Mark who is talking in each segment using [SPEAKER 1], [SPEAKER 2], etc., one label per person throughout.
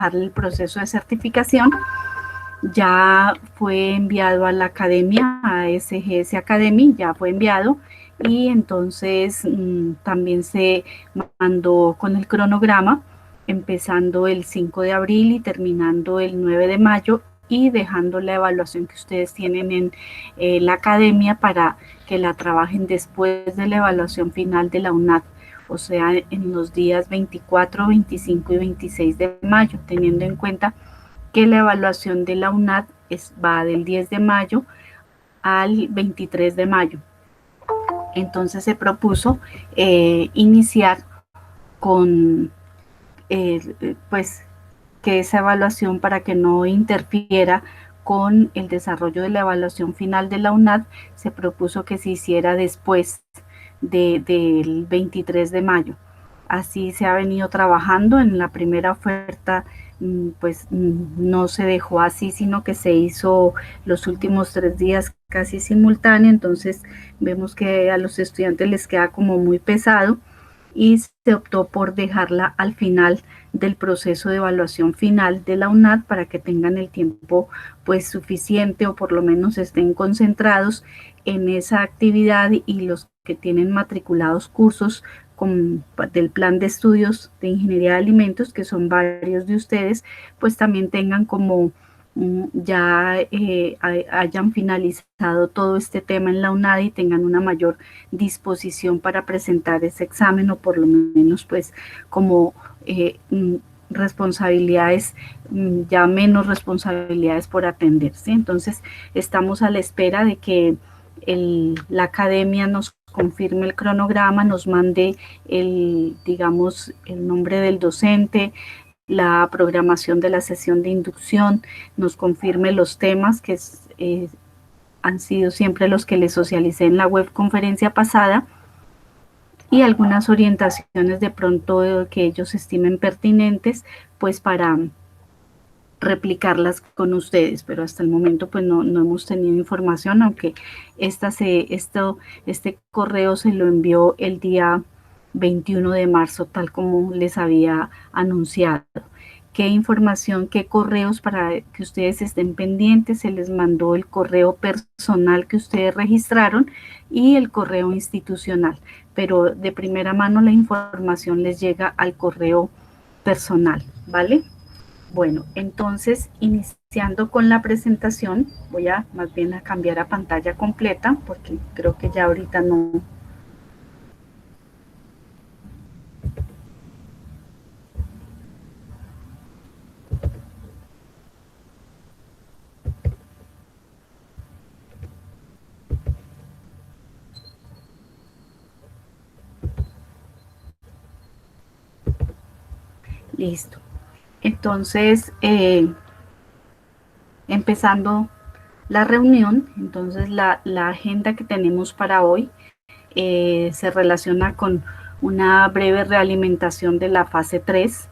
[SPEAKER 1] el proceso de certificación, ya fue enviado a la academia, a SGS Academy, ya fue enviado, y entonces también se mandó con el cronograma, empezando el 5 de abril y terminando el 9 de mayo, y dejando la evaluación que ustedes tienen en la academia para que la trabajen después de la evaluación final de la UNAD, o sea, en los días 24, 25 y 26 de mayo, teniendo en cuenta que la evaluación de la UNAD va del 10 de mayo al 23 de mayo. Entonces se propuso iniciar con pues que esa evaluación, para que no interfiera con el desarrollo de la evaluación final de la UNAD, se propuso que se hiciera después del 23 de mayo. Así se ha venido trabajando. En la primera oferta pues no se dejó así, sino que se hizo los últimos 3 días casi simultáneo. Entonces vemos que a los estudiantes les queda como muy pesado, y se optó por dejarla al final del proceso de evaluación final de la UNAD, para que tengan el tiempo pues suficiente, o por lo menos estén concentrados en esa actividad, y los que tienen matriculados cursos del plan de estudios de ingeniería de alimentos, que son varios de ustedes, pues también tengan como ya hayan finalizado todo este tema en la UNAD y tengan una mayor disposición para presentar ese examen, o por lo menos pues como responsabilidades, ya menos responsabilidades por atender, ¿sí? Entonces estamos a la espera de que la academia nos confirme el cronograma, nos mande digamos, el nombre del docente, la programación de la sesión de inducción, nos confirme los temas que han sido siempre los que les socialicé en la web conferencia pasada, y algunas orientaciones de pronto que ellos estimen pertinentes, pues para replicarlas con ustedes, pero hasta el momento pues no hemos tenido información, aunque este correo se lo envió el día 21 de marzo, tal como les había anunciado. ¿Qué información, qué correos para que ustedes estén pendientes? Se les mandó el correo personal que ustedes registraron y el correo institucional, pero de primera mano la información les llega al correo personal, ¿vale? Bueno, entonces iniciando con la presentación, voy a más bien a cambiar a pantalla completa, porque creo que ya ahorita no. Listo. Entonces, empezando la reunión, entonces la agenda que tenemos para hoy se relaciona con una breve realimentación de la fase 3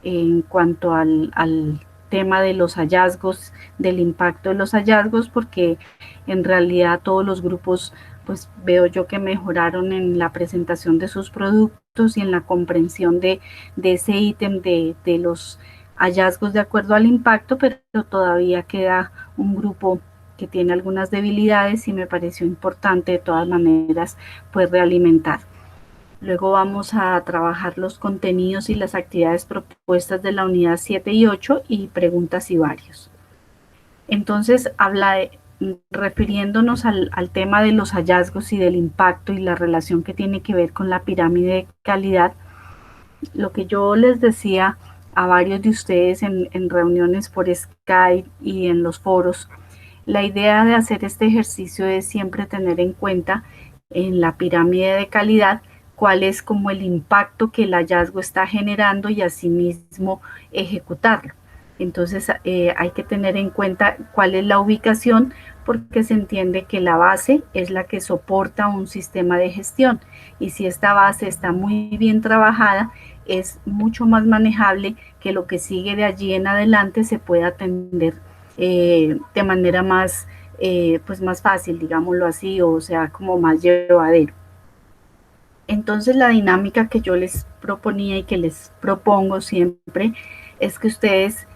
[SPEAKER 1] en cuanto al tema de los hallazgos, del impacto de los hallazgos, porque en realidad todos los grupos pues veo yo que mejoraron en la presentación de sus productos y en la comprensión de ese ítem de los hallazgos de acuerdo al impacto, pero todavía queda un grupo que tiene algunas debilidades, y me pareció importante de todas maneras pues realimentar. Luego vamos a trabajar los contenidos y las actividades propuestas de la unidad 7 y 8 y preguntas y varios. Entonces, refiriéndonos al tema de los hallazgos y del impacto y la relación que tiene que ver con la pirámide de calidad, lo que yo les decía a varios de ustedes en reuniones por Skype y en los foros, la idea de hacer este ejercicio es siempre tener en cuenta en la pirámide de calidad cuál es como el impacto que el hallazgo está generando, y asimismo ejecutarlo. Entonces hay que tener en cuenta cuál es la ubicación, porque se entiende que la base es la que soporta un sistema de gestión, y si esta base está muy bien trabajada, es mucho más manejable que lo que sigue de allí en adelante se pueda atender de manera más, pues más fácil, digámoslo así, o sea, como más llevadero. Entonces la dinámica que yo les proponía y que les propongo siempre es que ustedes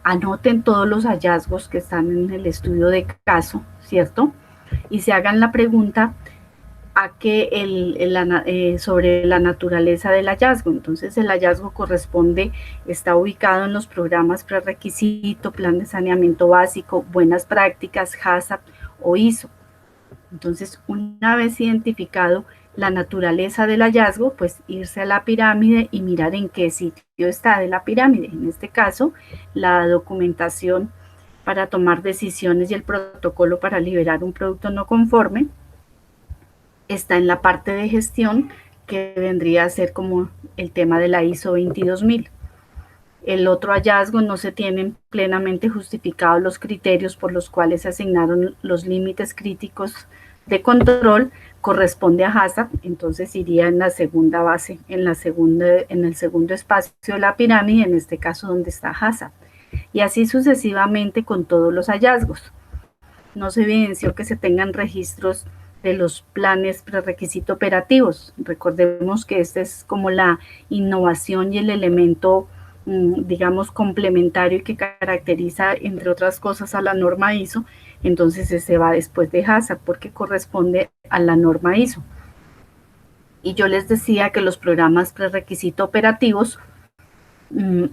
[SPEAKER 1] anoten todos los hallazgos que están en el estudio de caso, ¿cierto? Y se hagan la pregunta sobre la naturaleza del hallazgo. Entonces el hallazgo está ubicado en los programas prerequisito, plan de saneamiento básico, buenas prácticas, HACCP o ISO. Entonces, una vez identificado la naturaleza del hallazgo, pues irse a la pirámide y mirar en qué sitio está de la pirámide. En este caso, la documentación para tomar decisiones y el protocolo para liberar un producto no conforme está en la parte de gestión, que vendría a ser como el tema de la ISO 22000. El otro hallazgo: no se tienen plenamente justificados los criterios por los cuales se asignaron los límites críticos de control, corresponde a HACCP, entonces iría en la segunda base, en el segundo espacio de la pirámide, en este caso donde está HACCP, y así sucesivamente con todos los hallazgos. No se evidenció que se tengan registros de los planes prerequisito operativos. Recordemos que esta es como la innovación y el elemento, digamos, complementario que caracteriza, entre otras cosas, a la norma ISO. Entonces ese va después de HACCP porque corresponde a la norma ISO. Y yo les decía que los programas prerequisito operativos,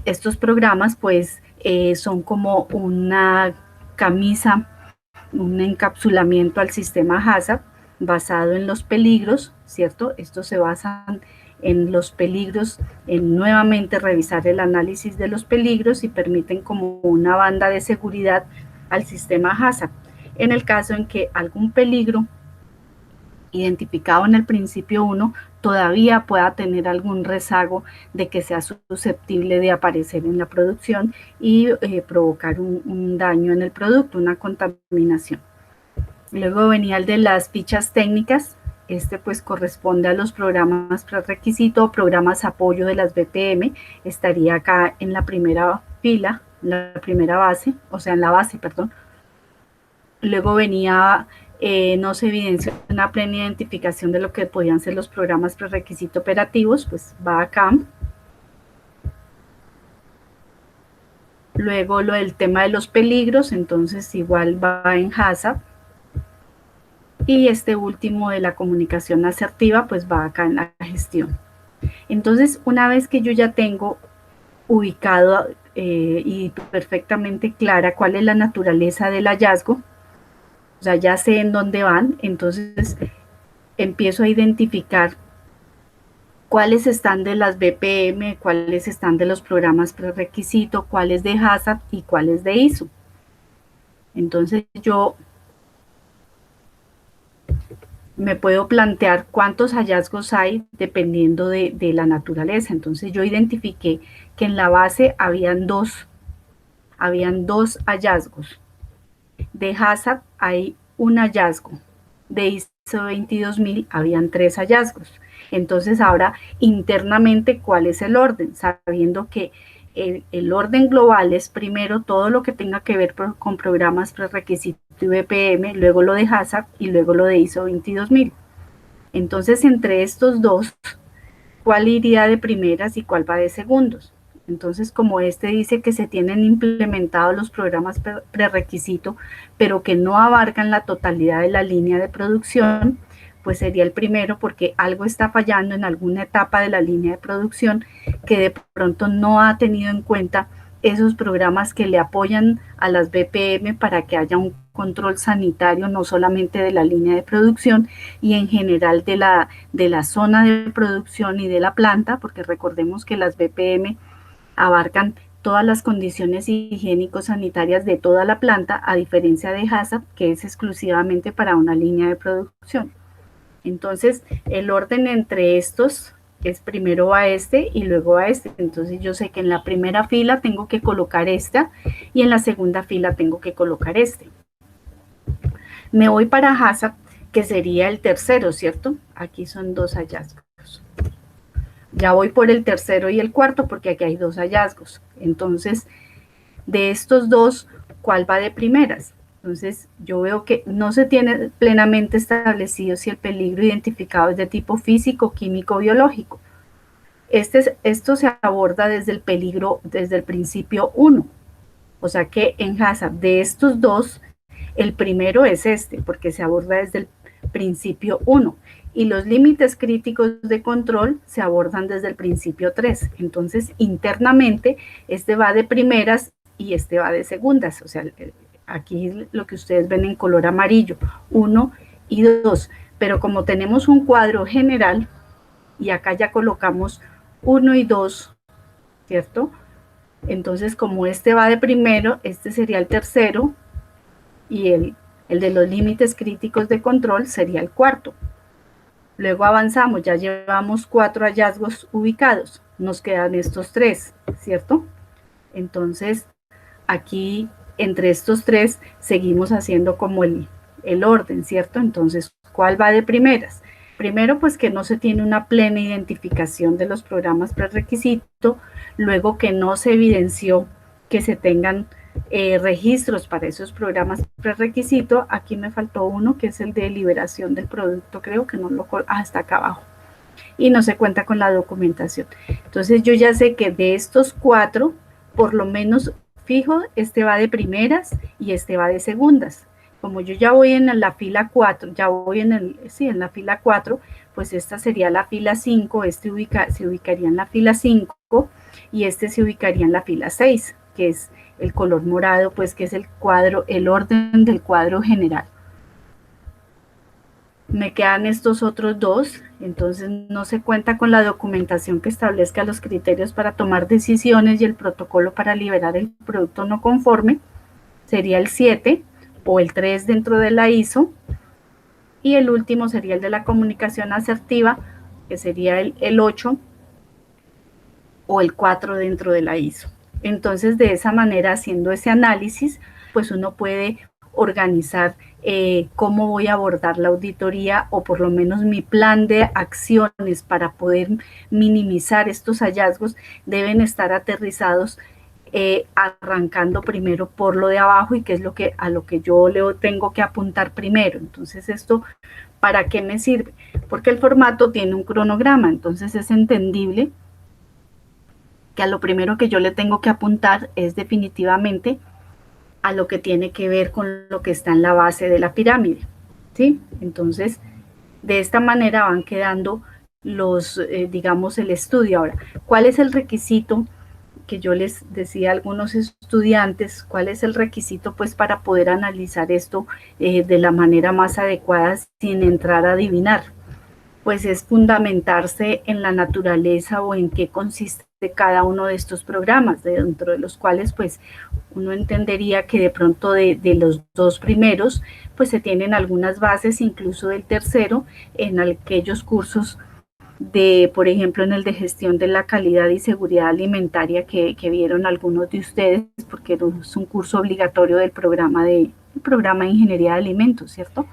[SPEAKER 1] estos programas pues son como una camisa, un encapsulamiento al sistema HACCP basado en los peligros, ¿cierto? Estos se basan en los peligros, en nuevamente revisar el análisis de los peligros, y permiten como una banda de seguridad al sistema HACCP. En el caso en que algún peligro identificado en el principio 1 todavía pueda tener algún rezago de que sea susceptible de aparecer en la producción y provocar un daño en el producto, una contaminación. Luego venía el de las fichas técnicas. Este pues corresponde a los programas prerequisito o programas apoyo de las BPM. Estaría acá en la primera fila, la primera base, o sea, en la base, perdón. Luego venía, no se evidenció una plena identificación de lo que podían ser los programas prerequisito operativos, pues va acá. Luego lo del tema de los peligros, entonces igual va en HACCP. Y este último de la comunicación asertiva, pues va acá en la gestión. Entonces, una vez que yo ya tengo ubicado y perfectamente clara cuál es la naturaleza del hallazgo, o sea, ya sé en dónde van, entonces empiezo a identificar cuáles están de las BPM, cuáles están de los programas prerequisito, cuáles de HACCP y cuáles de ISO. Entonces yo me puedo plantear cuántos hallazgos hay dependiendo de la naturaleza. Entonces yo identifiqué que en la base habían dos hallazgos. De HACCP hay un hallazgo. De ISO 22000 habían 3 hallazgos. Entonces ahora internamente, ¿cuál es el orden? Sabiendo que el orden global es primero todo lo que tenga que ver con programas prerequisito y BPM, luego lo de HACCP y luego lo de ISO 22000. Entonces, entre estos dos, ¿cuál iría de primeras y cuál va de segundos? Entonces, como este dice que se tienen implementados los programas prerequisito, pero que no abarcan la totalidad de la línea de producción, pues sería el primero, porque algo está fallando en alguna etapa de la línea de producción que de pronto no ha tenido en cuenta esos programas que le apoyan a las BPM para que haya un control sanitario no solamente de la línea de producción y en general de la zona de producción y de la planta, porque recordemos que las BPM abarcan todas las condiciones higiénico-sanitarias de toda la planta, a diferencia de HACCP, que es exclusivamente para una línea de producción. Entonces, el orden entre estos es primero a este y luego a este. Entonces, yo sé que en la primera fila tengo que colocar esta y en la segunda fila tengo que colocar este. Me voy para HACCP, que sería el tercero, ¿cierto? Aquí son 2 hallazgos. Ya voy por el tercero y el cuarto porque aquí hay 2 hallazgos. Entonces, de estos 2, ¿cuál va de primeras? Entonces, yo veo que no se tiene plenamente establecido si el peligro identificado es de tipo físico, químico o biológico. Esto se aborda desde el peligro, desde el principio 1. O sea que en HACCP de estos dos, el primero es porque se aborda desde el principio 1. Y los límites críticos de control se abordan desde el principio 3. Entonces, internamente, va de primeras y va de segundas. O sea, aquí lo que ustedes ven en color amarillo, 1 y 2. Pero como tenemos un cuadro general, y acá ya colocamos 1 y 2, ¿cierto? Entonces, como va de primero, sería el tercero, y el de los límites críticos de control sería el cuarto. Luego avanzamos, ya llevamos 4 hallazgos ubicados, nos quedan estos 3, ¿cierto? Entonces, aquí, entre estos 3, seguimos haciendo como el orden, ¿cierto? Entonces, ¿cuál va de primeras? Primero, pues que no se tiene una plena identificación de los programas prerequisito, luego que no se evidenció que se tengan registros para esos programas prerequisito. Aquí me faltó uno, que es el de liberación del producto, creo que no lo hasta acá abajo, y no se cuenta con la documentación. Entonces yo ya sé que de estos 4, por lo menos fijo, va de primeras y va de segundas. Como yo ya voy en la fila 4, ya voy en la fila 4, pues esta sería la fila 5, se ubicaría en la fila 5 y se ubicaría en la fila 6, que es el color morado, pues que es el orden del cuadro general. Me quedan estos otros 2, entonces no se cuenta con la documentación que establezca los criterios para tomar decisiones y el protocolo para liberar el producto no conforme, sería el 7 o el 3 dentro de la ISO, y el último sería el de la comunicación asertiva, que sería el 8 o el 4 dentro de la ISO. Entonces, de esa manera, haciendo ese análisis, pues uno puede organizar cómo voy a abordar la auditoría, o por lo menos mi plan de acciones para poder minimizar estos hallazgos deben estar aterrizados, arrancando primero por lo de abajo, y qué es a lo que yo le tengo que apuntar primero. Entonces, esto, ¿para qué me sirve? Porque el formato tiene un cronograma, entonces es entendible que a lo primero que yo le tengo que apuntar es definitivamente a lo que tiene que ver con lo que está en la base de la pirámide, ¿sí? Entonces, de esta manera van quedando digamos, el estudio. Ahora, ¿cuál es el requisito que yo les decía a algunos estudiantes? ¿Cuál es el requisito, pues, para poder analizar esto de la manera más adecuada sin entrar a adivinar? Pues es fundamentarse en la naturaleza o en qué consiste cada uno de estos programas, dentro de los cuales pues uno entendería que de pronto de los 2 primeros pues se tienen algunas bases, incluso del tercero, en aquellos cursos por ejemplo, en el de gestión de la calidad y seguridad alimentaria que vieron algunos de ustedes, porque es un curso obligatorio del programa de ingeniería de alimentos, ¿cierto?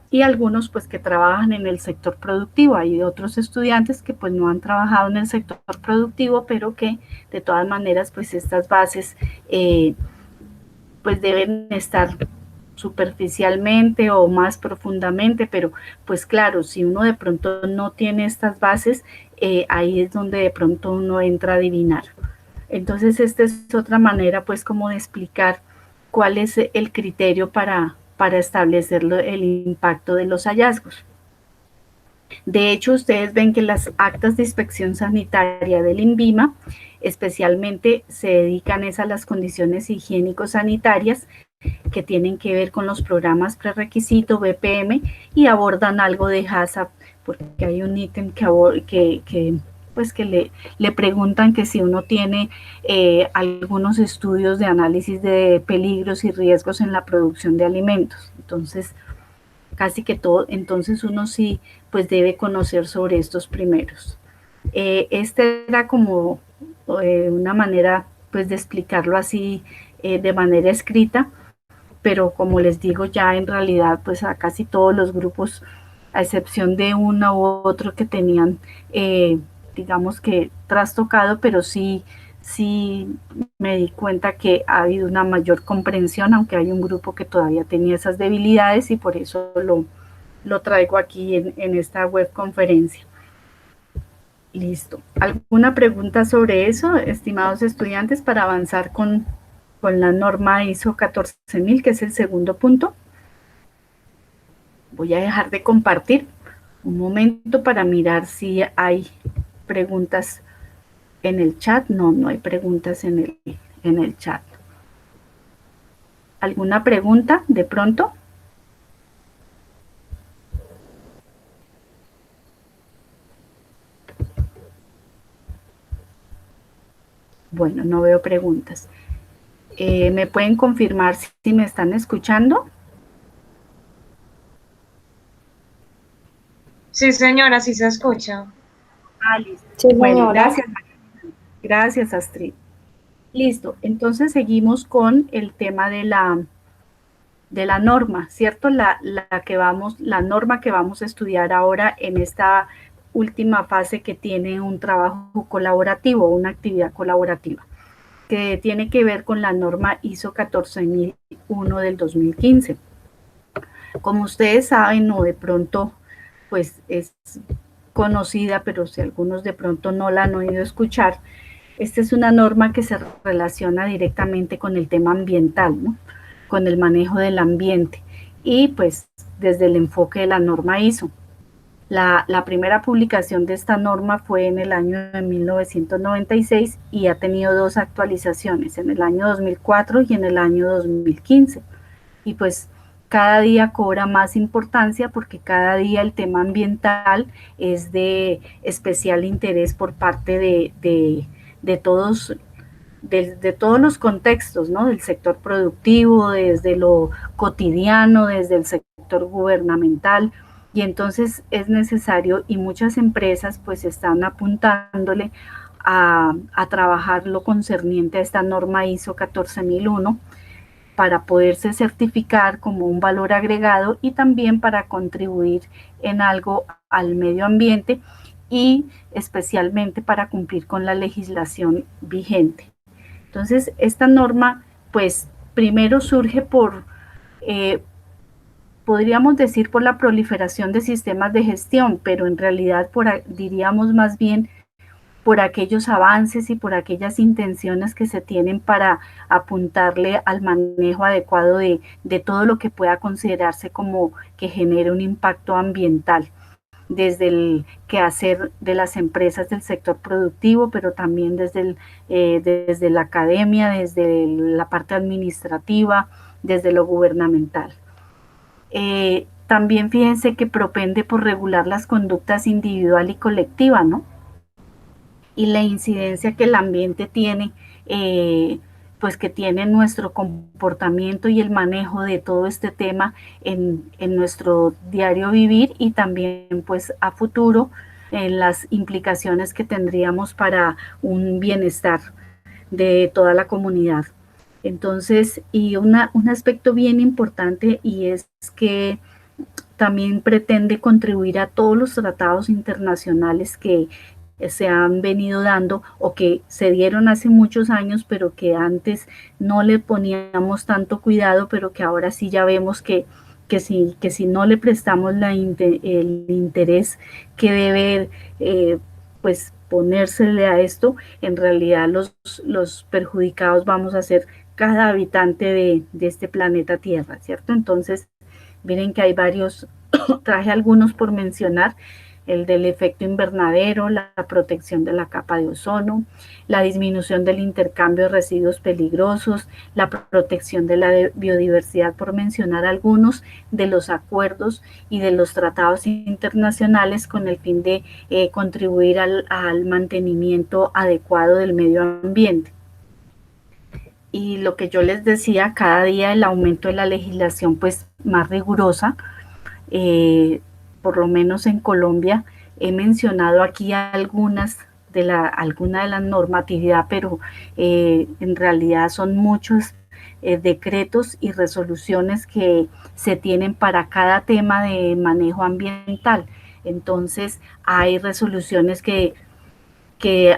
[SPEAKER 1] Y algunos pues que trabajan en el sector productivo. Hay otros estudiantes que pues no han trabajado en el sector productivo, pero que de todas maneras pues estas bases pues deben estar superficialmente o más profundamente, pero pues claro, si uno de pronto no tiene estas bases, ahí es donde de pronto uno entra a adivinar. Entonces esta es otra manera pues como de explicar cuál es el criterio para establecer el impacto de los hallazgos. De hecho, ustedes ven que las actas de inspección sanitaria del INVIMA especialmente se dedican a las condiciones higiénico-sanitarias que tienen que ver con los programas prerequisito, BPM, y abordan algo de HACCP, porque hay un ítem pues que le preguntan que si uno tiene algunos estudios de análisis de peligros y riesgos en la producción de alimentos. Entonces, casi que todo, entonces uno sí pues debe conocer sobre estos primeros. Era como una manera pues de explicarlo así de manera escrita, pero como les digo, ya en realidad pues a casi todos los grupos, a excepción de uno u otro que tenían digamos que trastocado, pero sí me di cuenta que ha habido una mayor comprensión, aunque hay un grupo que todavía tenía esas debilidades, y por eso lo traigo aquí en esta web conferencia. Listo. ¿Alguna pregunta sobre eso, estimados estudiantes, para avanzar con la norma ISO 14000, que es el segundo punto? Voy a dejar de compartir un momento para mirar si hay preguntas en el chat. No, no hay preguntas en el chat. ¿Alguna pregunta de pronto? Bueno, no veo preguntas. ¿Me pueden confirmar si me están escuchando?
[SPEAKER 2] Sí, señora, sí se escucha.
[SPEAKER 1] Ah, listo.
[SPEAKER 3] Sí,
[SPEAKER 1] Bueno,
[SPEAKER 3] señora.
[SPEAKER 1] gracias. Gracias, Astrid. Listo. Entonces seguimos con el tema de la norma, ¿cierto? La norma que vamos a estudiar ahora en esta última fase que tiene un trabajo colaborativo, una actividad colaborativa, que tiene que ver con la norma ISO 14001 del 2015. Como ustedes saben, o de pronto, pues es conocida, pero si algunos de pronto no la han oído escuchar, esta es una norma que se relaciona directamente con el tema ambiental, ¿no? Con el manejo del ambiente y pues desde el enfoque de la norma ISO. La primera publicación de esta norma fue en el año de 1996 y ha tenido dos actualizaciones, en el año 2004 y en el año 2015. Y pues cada día cobra más importancia porque cada día el tema ambiental es de especial interés por parte de todos de todos los contextos, ¿no? Del sector productivo, desde lo cotidiano, desde el sector gubernamental, y entonces es necesario y muchas empresas pues están apuntándole a trabajar lo concerniente a esta norma ISO 14001 para poderse certificar como un valor agregado y también para contribuir en algo al medio ambiente y especialmente para cumplir con la legislación vigente. Entonces, esta norma, pues, primero surge eh, podríamos decir, por la proliferación de sistemas de gestión, pero en realidad diríamos más bien por aquellos avances y por aquellas intenciones que se tienen para apuntarle al manejo adecuado de todo lo que pueda considerarse como que genere un impacto ambiental desde el quehacer de las empresas del sector productivo, pero también desde la academia, desde la parte administrativa, desde lo gubernamental. También fíjense que propende por regular las conductas individual y colectiva, ¿no? Y la incidencia que el ambiente tiene, pues que tiene nuestro comportamiento y el manejo de todo este tema en nuestro diario vivir y también pues a futuro en las implicaciones que tendríamos para un bienestar de toda la comunidad. Entonces, y un aspecto bien importante y es que también pretende contribuir a todos los tratados internacionales que se han venido dando o que se dieron hace muchos años, pero que antes no le poníamos tanto cuidado, pero que ahora sí ya vemos que si no le prestamos el interés que debe pues ponérsele a esto, en realidad los perjudicados vamos a ser cada habitante de este planeta Tierra, ¿cierto? Entonces, miren que hay varios, traje algunos por mencionar, el del efecto invernadero, la protección de la capa de ozono, la disminución del intercambio de residuos peligrosos, la protección de la biodiversidad, por mencionar algunos de los acuerdos y de los tratados internacionales con el fin de contribuir al mantenimiento adecuado del medio ambiente. Y lo que yo les decía, cada día el aumento de la legislación pues más rigurosa, por lo menos en Colombia, he mencionado aquí alguna de la normatividad, pero en realidad son muchos decretos y resoluciones que se tienen para cada tema de manejo ambiental. Entonces, hay resoluciones que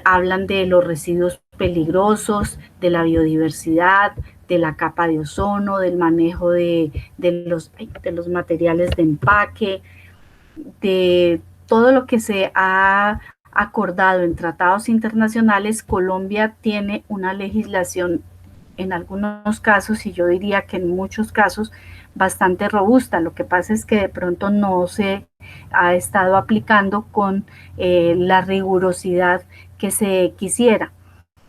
[SPEAKER 1] hablan de los residuos peligrosos, de la biodiversidad, de la capa de ozono, del manejo de los materiales de empaque, de todo lo que se ha acordado en tratados internacionales, Colombia tiene una legislación en algunos casos, y yo diría que en muchos casos, bastante robusta. Lo que pasa es que de pronto no se ha estado aplicando con la rigurosidad que se quisiera.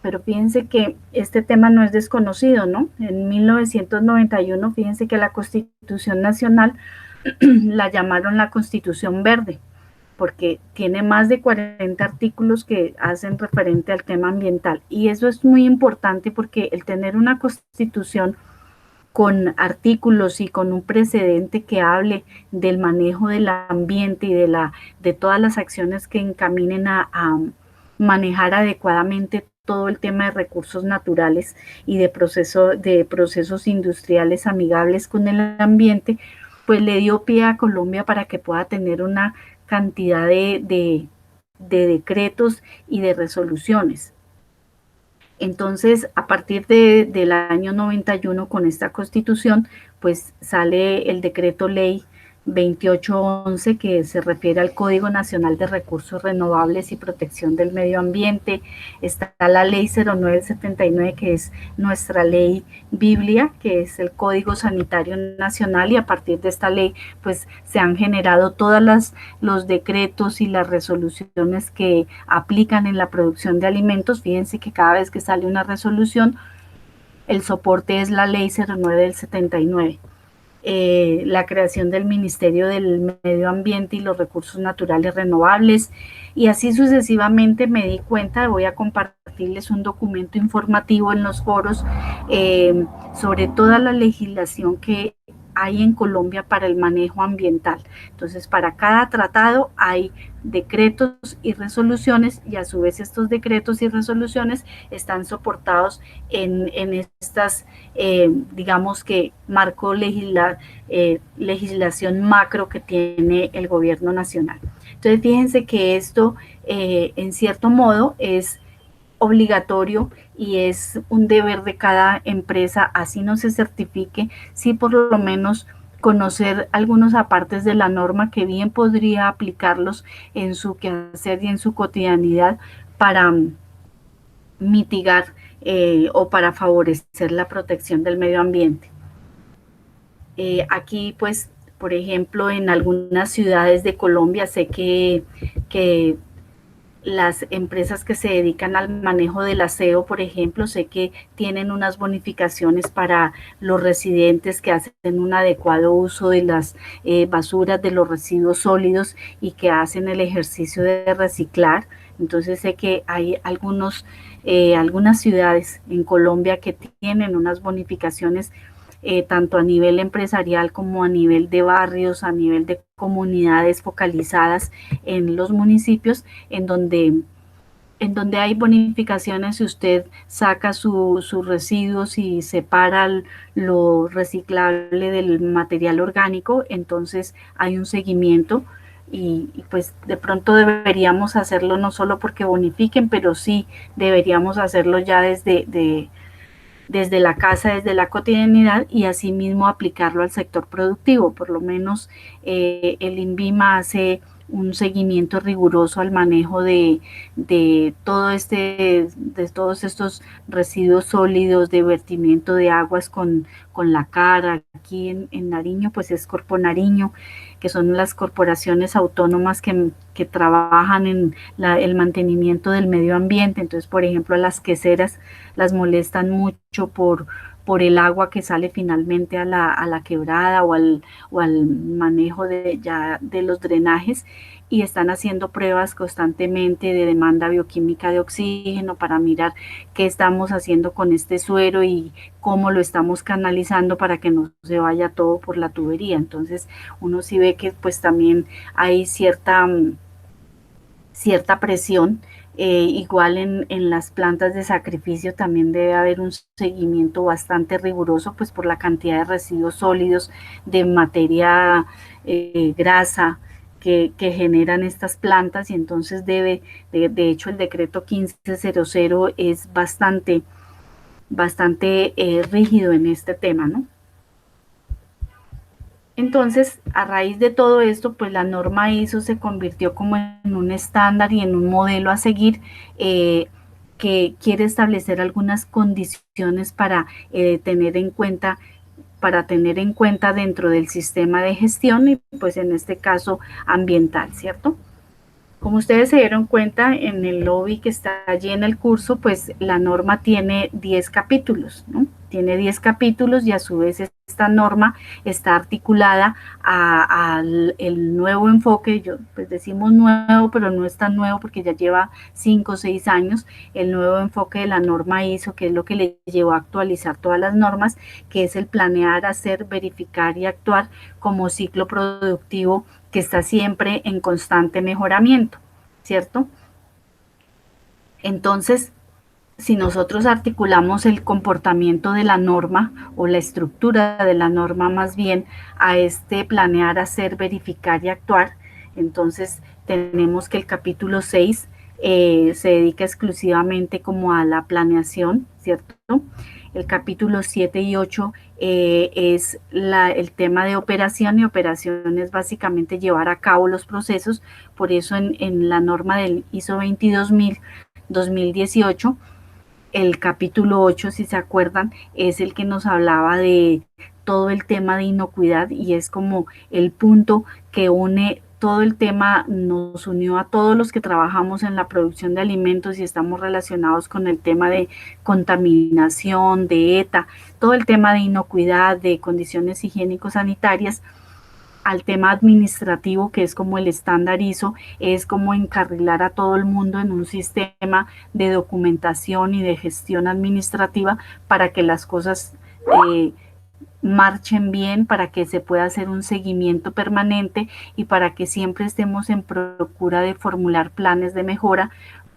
[SPEAKER 1] Pero fíjense que este tema no es desconocido, ¿no? En 1991, fíjense que la Constitución Nacional la llamaron la Constitución Verde, porque tiene más de 40 artículos que hacen referente al tema ambiental. Y eso es muy importante porque el tener una constitución con artículos y con un precedente que hable del manejo del ambiente y de todas las acciones que encaminen a manejar adecuadamente todo el tema de recursos naturales y de procesos industriales amigables con el ambiente, pues le dio pie a Colombia para que pueda tener una cantidad de decretos y de resoluciones. Entonces, a partir del año 91, con esta constitución, pues sale el decreto ley 2811, que se refiere al Código Nacional de Recursos Renovables y Protección del Medio Ambiente. Está la ley 0979, que es nuestra ley Biblia, que es el Código Sanitario Nacional, y a partir de esta ley pues se han generado todos los decretos y las resoluciones que aplican en la producción de alimentos. Fíjense que cada vez que sale una resolución, el soporte es la ley 09 del 79. La creación del Ministerio del Medio Ambiente y los Recursos Naturales Renovables, y así sucesivamente. Me di cuenta, voy a compartirles un documento informativo en los foros sobre toda la legislación que hay en Colombia para el manejo ambiental. Entonces, para cada tratado hay decretos y resoluciones, y a su vez estos decretos y resoluciones están soportados en estas, digamos que marco legislación macro que tiene el gobierno nacional. Entonces, fíjense que esto, en cierto modo, es obligatorio y es un deber de cada empresa, así no se certifique, sí por lo menos conocer algunos apartes de la norma que bien podría aplicarlos en su quehacer y en su cotidianidad para mitigar o para favorecer la protección del medio ambiente. Aquí, pues, por ejemplo, en algunas ciudades de Colombia sé que las empresas que se dedican al manejo del aseo, por ejemplo, sé que tienen unas bonificaciones para los residentes que hacen un adecuado uso de las basuras, de los residuos sólidos, y que hacen el ejercicio de reciclar. Entonces sé que hay algunas ciudades en Colombia que tienen unas bonificaciones tanto a nivel empresarial como a nivel de barrios, a nivel de comunidades focalizadas en los municipios, en donde hay bonificaciones. Si usted saca sus residuos y separa lo reciclable del material orgánico, entonces hay un seguimiento. Y pues de pronto deberíamos hacerlo no solo porque bonifiquen, pero sí deberíamos hacerlo ya desde la casa, desde la cotidianidad, y asimismo aplicarlo al sector productivo. Por lo menos el INVIMA hace un seguimiento riguroso al manejo de todos estos residuos sólidos, de vertimiento de aguas con la cara. Aquí en Nariño, pues es Corpo Nariño, que son las corporaciones autónomas que trabajan en el mantenimiento del medio ambiente. Entonces, por ejemplo, a las queseras las molestan mucho por el agua que sale finalmente a la quebrada o al manejo de los drenajes, y están haciendo pruebas constantemente de demanda bioquímica de oxígeno para mirar qué estamos haciendo con este suero y cómo lo estamos canalizando para que no se vaya todo por la tubería. Entonces uno sí ve que pues también hay cierta presión. Igual en las plantas de sacrificio también debe haber un seguimiento bastante riguroso, pues por la cantidad de residuos sólidos, de materia grasa que generan estas plantas, y entonces de hecho el decreto 1500 es bastante rígido en este tema, ¿no? Entonces, a raíz de todo esto, pues la norma ISO se convirtió como en un estándar y en un modelo a seguir, que quiere establecer algunas condiciones para tener en cuenta dentro del sistema de gestión y pues en este caso ambiental, ¿cierto? Como ustedes se dieron cuenta en el lobby que está allí en el curso, pues la norma tiene 10 capítulos, ¿no? Tiene 10 capítulos y a su vez esta norma está articulada al nuevo enfoque, yo pues decimos nuevo, pero no es tan nuevo porque ya lleva 5 o 6 años, el nuevo enfoque de la norma ISO, que es lo que le llevó a actualizar todas las normas, que es el planear, hacer, verificar y actuar como ciclo productivo que está siempre en constante mejoramiento, ¿cierto? Entonces, si nosotros articulamos el comportamiento de la norma o la estructura de la norma más bien a este planear, hacer, verificar y actuar, entonces tenemos que el capítulo 6 se dedica exclusivamente como a la planeación, ¿cierto? El capítulo 7 y 8 es el tema de operación, y operación es básicamente llevar a cabo los procesos. Por eso en la norma del ISO 22000 2018, el capítulo 8, si se acuerdan, es el que nos hablaba de todo el tema de inocuidad, y es como el punto que une todo el tema, nos unió a todos los que trabajamos en la producción de alimentos y estamos relacionados con el tema de contaminación, de ETA, todo el tema de inocuidad, de condiciones higiénico-sanitarias, al tema administrativo, que es como el estándar ISO, es como encarrilar a todo el mundo en un sistema de documentación y de gestión administrativa para que las cosas marchen bien, para que se pueda hacer un seguimiento permanente y para que siempre estemos en procura de formular planes de mejora,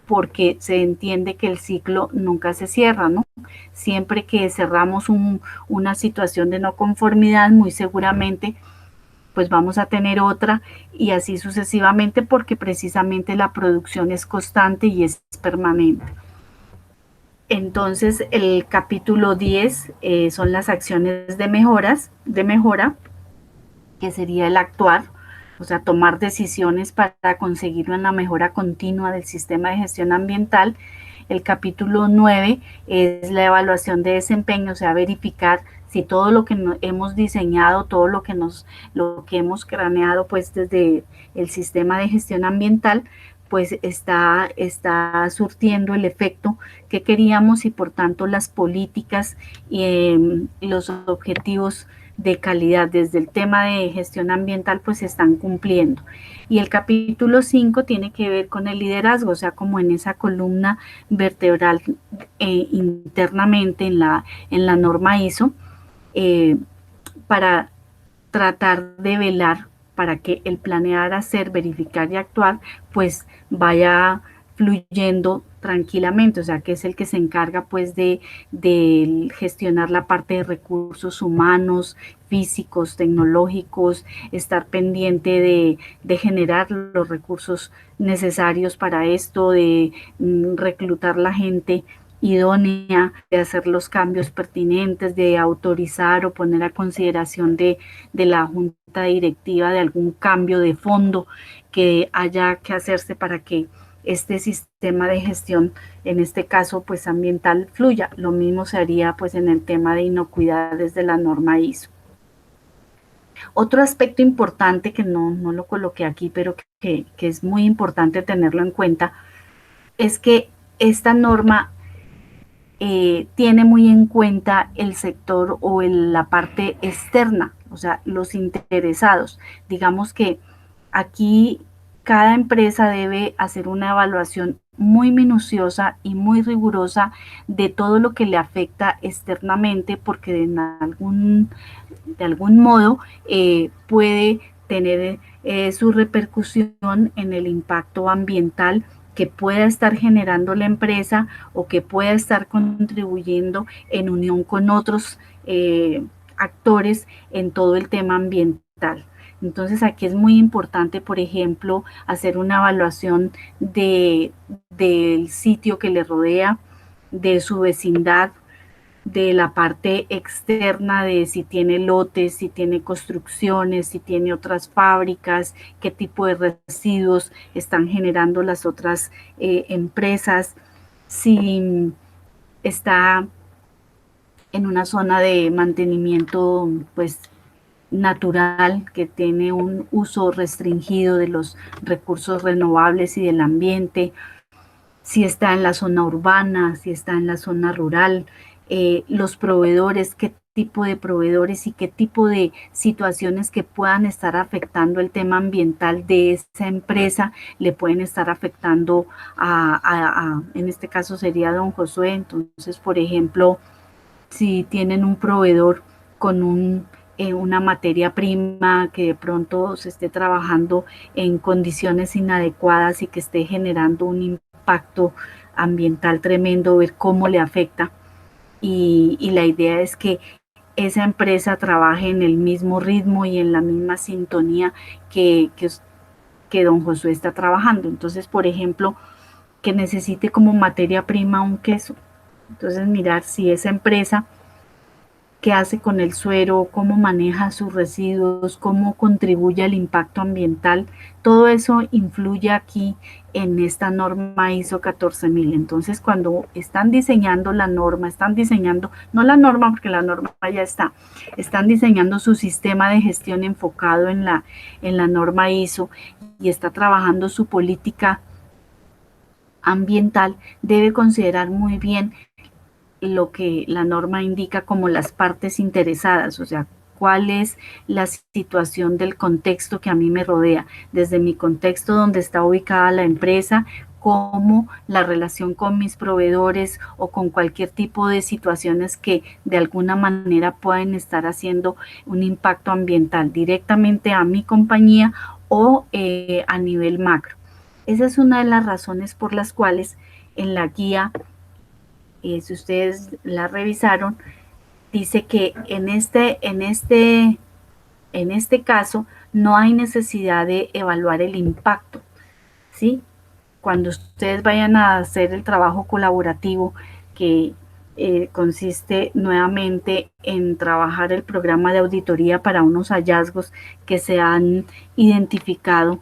[SPEAKER 1] porque se entiende que el ciclo nunca se cierra, ¿no? Siempre que cerramos una situación de no conformidad, muy seguramente pues vamos a tener otra, y así sucesivamente, porque precisamente la producción es constante y es permanente. Entonces, el capítulo 10 son las acciones de mejora, que sería el actuar, o sea, tomar decisiones para conseguir una mejora continua del sistema de gestión ambiental. El capítulo 9 es la evaluación de desempeño, o sea, verificar si todo lo que hemos diseñado, todo lo que hemos craneado pues desde el sistema de gestión ambiental, pues está surtiendo el efecto que queríamos, y por tanto las políticas y los objetivos de calidad desde el tema de gestión ambiental pues se están cumpliendo. Y el capítulo 5 tiene que ver con el liderazgo, o sea, como en esa columna vertebral internamente en la norma ISO, eh, para tratar de velar para que el planear, hacer, verificar y actuar pues vaya fluyendo tranquilamente, o sea, que es el que se encarga pues de gestionar la parte de recursos humanos, físicos, tecnológicos, estar pendiente de generar los recursos necesarios para esto, de reclutar la gente idónea, de hacer los cambios pertinentes, de autorizar o poner a consideración de la junta directiva de algún cambio de fondo que haya que hacerse para que este sistema de gestión, en este caso pues ambiental, fluya. Lo mismo se haría pues en el tema de inocuidad desde la norma ISO. Otro aspecto importante que no lo coloqué aquí, pero que es muy importante tenerlo en cuenta, es que esta norma tiene muy en cuenta el sector o la parte externa, o sea, los interesados. Digamos que aquí cada empresa debe hacer una evaluación muy minuciosa y muy rigurosa de todo lo que le afecta externamente, porque de algún modo puede tener su repercusión en el impacto ambiental que pueda estar generando la empresa o que pueda estar contribuyendo en unión con otros actores en todo el tema ambiental. Entonces aquí es muy importante, por ejemplo, hacer una evaluación del sitio que le rodea, de su vecindad, de la parte externa, de si tiene lotes, si tiene construcciones, si tiene otras fábricas, qué tipo de residuos están generando las otras empresas, si está en una zona de mantenimiento pues natural, que tiene un uso restringido de los recursos renovables y del ambiente, si está en la zona urbana, si está en la zona rural, los proveedores, qué tipo de proveedores y qué tipo de situaciones que puedan estar afectando el tema ambiental de esa empresa le pueden estar afectando en este caso sería don Josué. Entonces, por ejemplo, si tienen un proveedor con una materia prima que de pronto se esté trabajando en condiciones inadecuadas y que esté generando un impacto ambiental tremendo, ver cómo le afecta. Y la idea es que esa empresa trabaje en el mismo ritmo y en la misma sintonía que don Josué está trabajando. Entonces, por ejemplo, que necesite como materia prima un queso. Entonces, mirar si esa empresa qué hace con el suero, cómo maneja sus residuos, cómo contribuye al impacto ambiental. Todo eso influye aquí en esta norma ISO 14000. Entonces, cuando están diseñando la norma, están diseñando, no la norma porque la norma ya está, están diseñando su sistema de gestión enfocado en la norma ISO y está trabajando su política ambiental, debe considerar muy bien lo que la norma indica como las partes interesadas, o sea, cuál es la situación del contexto que a mí me rodea, desde mi contexto donde está ubicada la empresa, como la relación con mis proveedores o con cualquier tipo de situaciones que de alguna manera pueden estar haciendo un impacto ambiental directamente a mi compañía o a nivel macro. Esa es una de las razones por las cuales en la guía si ustedes la revisaron, dice que en este caso no hay necesidad de evaluar el impacto, ¿sí? Cuando ustedes vayan a hacer el trabajo colaborativo que consiste nuevamente en trabajar el programa de auditoría para unos hallazgos que se han identificado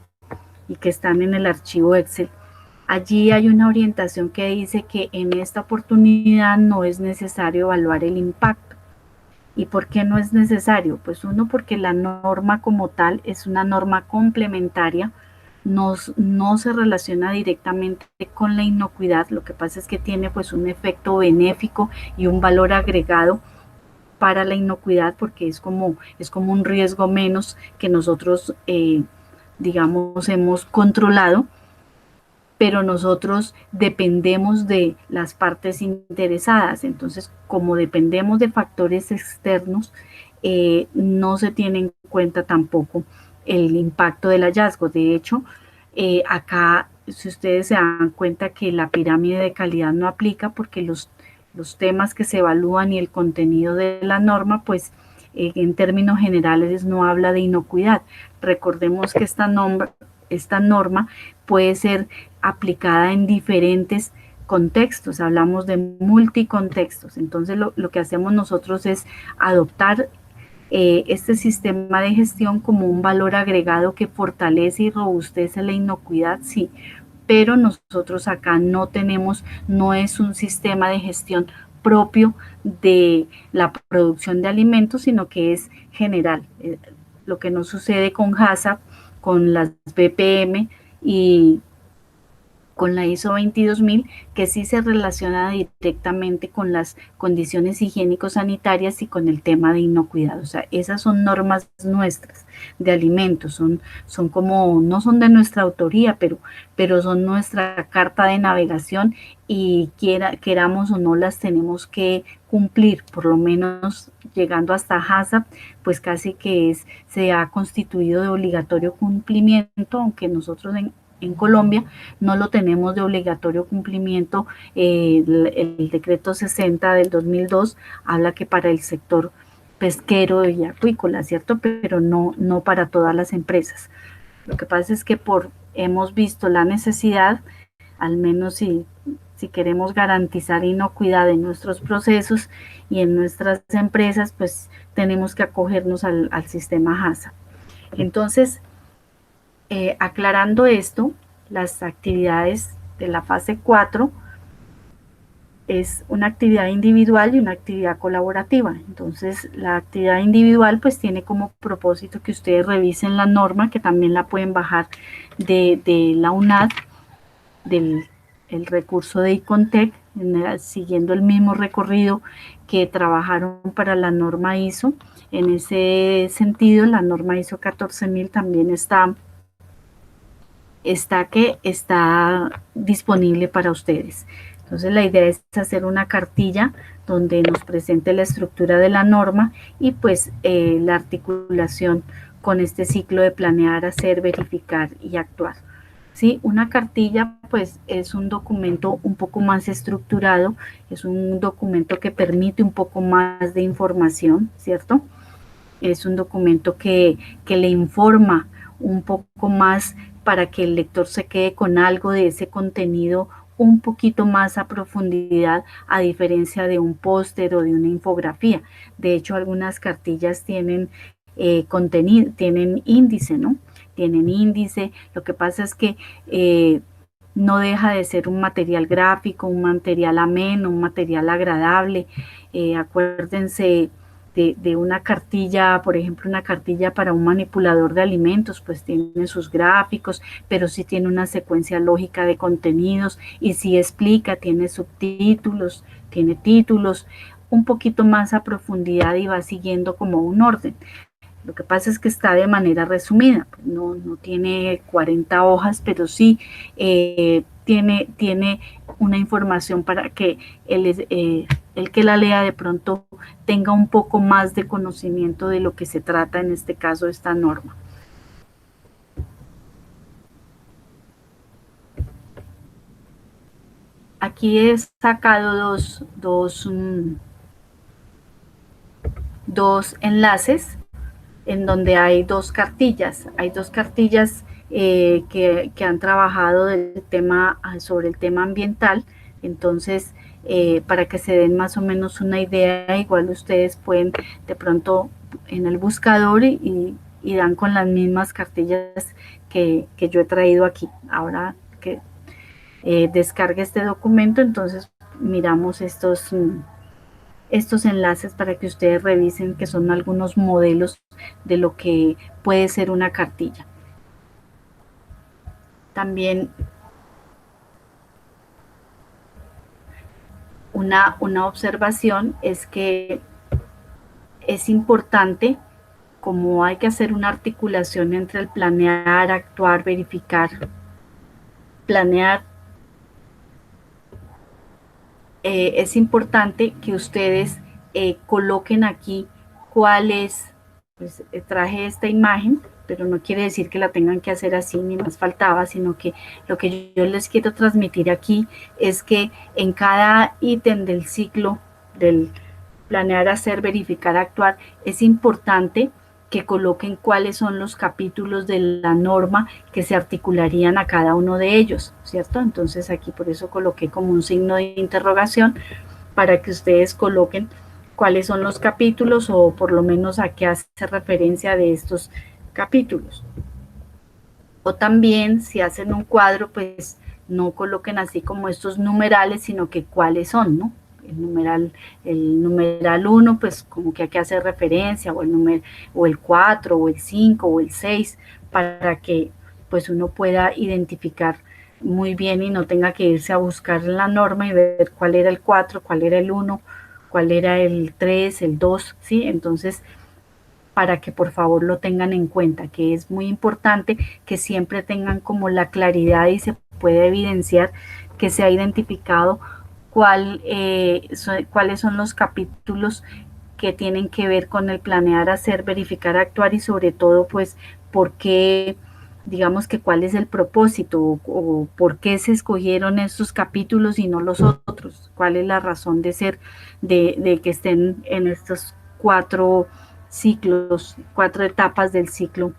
[SPEAKER 1] y que están en el archivo Excel, allí hay una orientación que dice que en esta oportunidad no es necesario evaluar el impacto. ¿Y por qué no es necesario? Pues uno, porque la norma como tal es una norma complementaria, no se relaciona directamente con la inocuidad, lo que pasa es que tiene pues un efecto benéfico y un valor agregado para la inocuidad porque es como un riesgo menos que nosotros, digamos, hemos controlado, pero nosotros dependemos de las partes interesadas. Entonces, como dependemos de factores externos, no se tiene en cuenta tampoco el impacto del hallazgo. De hecho, acá, si ustedes se dan cuenta que la pirámide de calidad no aplica porque los temas que se evalúan y el contenido de la norma, pues en términos generales no habla de inocuidad. Recordemos que esta norma puede ser aplicada en diferentes contextos, hablamos de multicontextos. Entonces lo que hacemos nosotros es adoptar este sistema de gestión como un valor agregado que fortalece y robustece la inocuidad, sí, pero nosotros acá no tenemos, no es un sistema de gestión propio de la producción de alimentos, sino que es general. Lo que no sucede con HACCP, con las BPM y con la ISO 22000, que sí se relaciona directamente con las condiciones higiénico-sanitarias y con el tema de inocuidad. O sea, esas son normas nuestras de alimentos, son como, no son de nuestra autoría, pero son nuestra carta de navegación y queramos o no las tenemos que cumplir, por lo menos llegando hasta HACCP, pues casi que se ha constituido de obligatorio cumplimiento, aunque nosotros en Colombia no lo tenemos de obligatorio cumplimiento. El decreto 60 del 2002 habla que para el sector pesquero y acuícola, ¿cierto? Pero no para todas las empresas. Lo que pasa es que hemos visto la necesidad, al menos si si queremos garantizar inocuidad en nuestros procesos y en nuestras empresas, pues tenemos que acogernos al sistema HACCP. Entonces, aclarando esto, las actividades de la fase 4 es una actividad individual y una actividad colaborativa. Entonces, la actividad individual pues tiene como propósito que ustedes revisen la norma, que también la pueden bajar de la UNAD, del el recurso de ICONTEC, siguiendo el mismo recorrido que trabajaron para la norma ISO. En ese sentido, la norma ISO 14000 también está disponible para ustedes. Entonces la idea es hacer una cartilla donde nos presente la estructura de la norma y pues la articulación con este ciclo de planear, hacer, verificar y actuar. ¿Sí? Una cartilla pues es un documento un poco más estructurado, es un documento que permite un poco más de información, ¿cierto? Es un documento que le informa un poco más para que el lector se quede con algo de ese contenido un poquito más a profundidad, a diferencia de un póster o de una infografía. De hecho, algunas cartillas tienen contenido, tienen índice, ¿no? Tienen índice. Lo que pasa es que no deja de ser un material gráfico, un material ameno, un material agradable. Acuérdense de una cartilla, por ejemplo, una cartilla para un manipulador de alimentos, pues tiene sus gráficos, pero sí tiene una secuencia lógica de contenidos y sí explica, tiene subtítulos, tiene títulos, un poquito más a profundidad y va siguiendo como un orden. Lo que pasa es que está de manera resumida, no tiene 40 hojas, pero sí tiene una información para que el que la lea de pronto tenga un poco más de conocimiento de lo que se trata, en este caso, esta norma. Aquí he sacado dos enlaces en donde hay dos cartillas. Hay dos cartillas que han trabajado sobre el tema ambiental. Entonces, para que se den más o menos una idea, igual ustedes pueden de pronto en el buscador y dan con las mismas cartillas que yo he traído aquí. Ahora que descargue este documento, entonces miramos estos enlaces para que ustedes revisen, que son algunos modelos de lo que puede ser una cartilla. También una observación es que es importante, como hay que hacer una articulación entre el planear, actuar, verificar, planear, es importante que ustedes coloquen aquí cuál es, pues traje esta imagen, pero no quiere decir que la tengan que hacer así, ni más faltaba, sino que lo que yo les quiero transmitir aquí es que en cada ítem del ciclo del planear, hacer, verificar, actuar, es importante que coloquen cuáles son los capítulos de la norma que se articularían a cada uno de ellos, ¿cierto? Entonces aquí por eso coloqué como un signo de interrogación para que ustedes coloquen cuáles son los capítulos o por lo menos a qué hace referencia de estos capítulos. O también si hacen un cuadro, pues no coloquen así como estos numerales, sino que cuáles son, ¿no? El numeral 1, pues como que aquí hace referencia, o el 4, o el 5, o el 6, para que pues uno pueda identificar muy bien y no tenga que irse a buscar la norma y ver cuál era el 4, cuál era el 1, cuál era el 3, el 2, ¿sí? Entonces, para que por favor lo tengan en cuenta, que es muy importante que siempre tengan como la claridad y se puede evidenciar que se ha identificado cuáles son los capítulos que tienen que ver con el planear, hacer, verificar, actuar y sobre todo pues por qué, digamos que cuál es el propósito o por qué se escogieron estos capítulos y no los otros, cuál es la razón de ser de que estén en estos 4 ciclos, 4 etapas del ciclo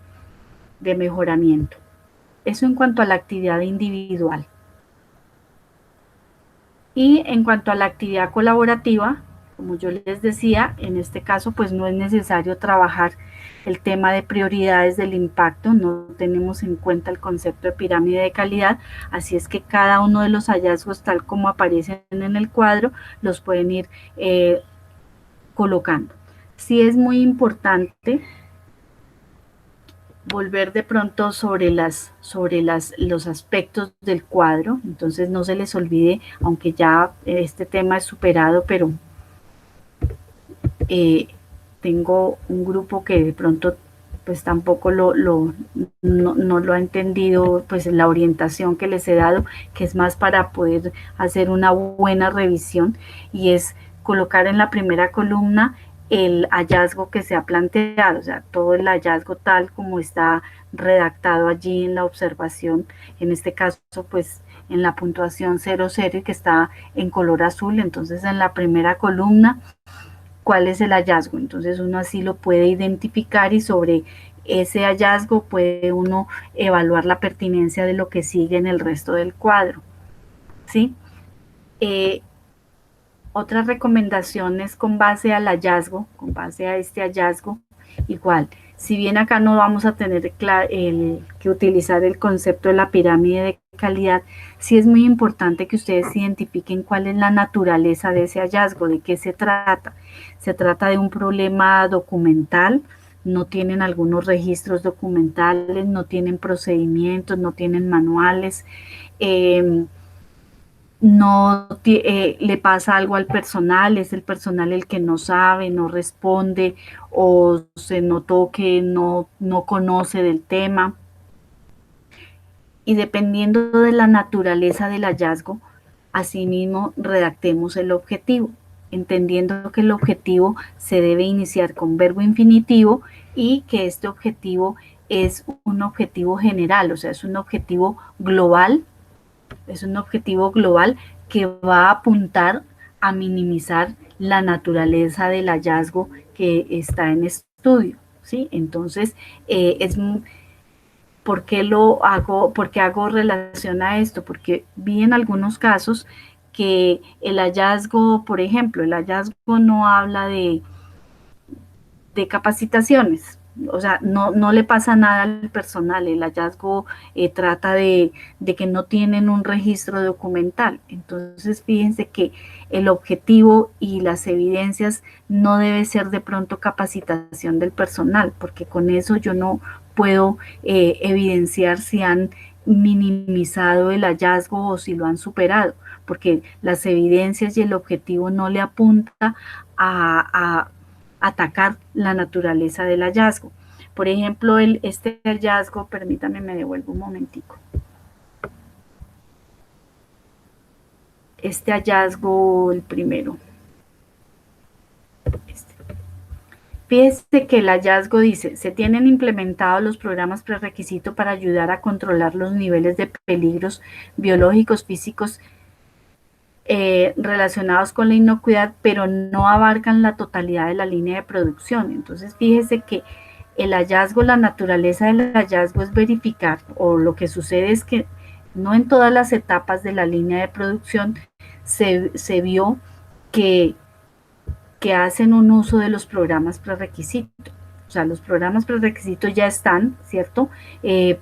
[SPEAKER 1] de mejoramiento. Eso en cuanto a la actividad individual. Y en cuanto a la actividad colaborativa, como yo les decía, en este caso pues no es necesario trabajar el tema de prioridades del impacto, no tenemos en cuenta el concepto de pirámide de calidad, así es que cada uno de los hallazgos tal como aparecen en el cuadro los pueden ir colocando. Sí es muy importante volver de pronto sobre los aspectos del cuadro, entonces no se les olvide, aunque ya este tema es superado, pero tengo un grupo que de pronto pues tampoco no lo ha entendido, pues la orientación que les he dado, que es más para poder hacer una buena revisión, y es colocar en la primera columna el hallazgo que se ha planteado, o sea, todo el hallazgo tal como está redactado allí en la observación, en este caso pues en la puntuación 00 y que está en color azul. Entonces en la primera columna cuál es el hallazgo, entonces uno así lo puede identificar y sobre ese hallazgo puede uno evaluar la pertinencia de lo que sigue en el resto del cuadro, ¿sí? Otras recomendaciones con base al hallazgo, con base a este hallazgo, igual, si bien acá no vamos a tener que utilizar el concepto de la pirámide de calidad, sí es muy importante que ustedes identifiquen cuál es la naturaleza de ese hallazgo, de qué se trata. Se trata de un problema documental, no tienen algunos registros documentales, no tienen procedimientos, no tienen manuales, no le pasa algo al personal, es el personal el que no sabe, no responde, o se notó que no conoce del tema. Y dependiendo de la naturaleza del hallazgo, asimismo redactemos el objetivo, entendiendo que el objetivo se debe iniciar con verbo infinitivo y que este objetivo es un objetivo general, o sea, es un objetivo global, que va a apuntar a minimizar la naturaleza del hallazgo que está en estudio, ¿sí? Entonces, ¿por qué lo hago? ¿Por qué hago relación a esto? Porque vi en algunos casos que el hallazgo, por ejemplo, el hallazgo no habla de capacitaciones, o sea, no le pasa nada al personal, el hallazgo trata de que no tienen un registro documental. Entonces, fíjense que el objetivo y las evidencias no debe ser de pronto capacitación del personal, porque con eso yo no puedo evidenciar si han minimizado el hallazgo o si lo han superado, porque las evidencias y el objetivo no le apunta a atacar la naturaleza del hallazgo. Por ejemplo, este hallazgo, permítame, me devuelvo un momentico. Este hallazgo, el primero. Fíjese que el hallazgo dice, se tienen implementados los programas prerequisito para ayudar a controlar los niveles de peligros biológicos, físicos relacionados con la inocuidad, pero no abarcan la totalidad de la línea de producción. Entonces, fíjese que el hallazgo, la naturaleza del hallazgo es verificar, o lo que sucede es que no en todas las etapas de la línea de producción se vio que hacen un uso de los programas prerequisitos. O sea, los programas prerequisitos ya están, ¿cierto?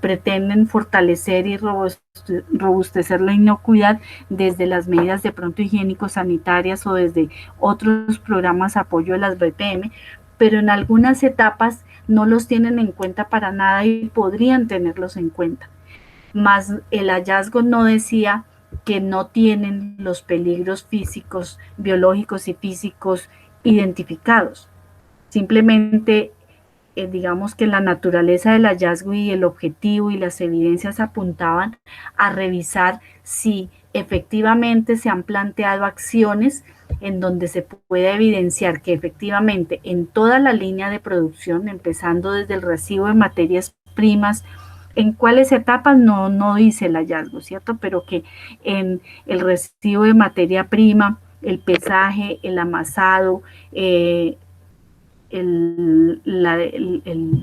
[SPEAKER 1] Pretenden fortalecer y robustecer la inocuidad desde las medidas de pronto higiénico-sanitarias o desde otros programas apoyo de las BPM, pero en algunas etapas no los tienen en cuenta para nada y podrían tenerlos en cuenta. Más el hallazgo no decía que no tienen los peligros físicos, biológicos y físicos identificados. Simplemente, digamos que la naturaleza del hallazgo y el objetivo y las evidencias apuntaban a revisar si efectivamente se han planteado acciones en donde se puede evidenciar que efectivamente en toda la línea de producción, empezando desde el recibo de materias primas, en cuáles etapas no dice el hallazgo, ¿cierto? Pero que en el recibo de materia prima, el pesaje, el amasado, el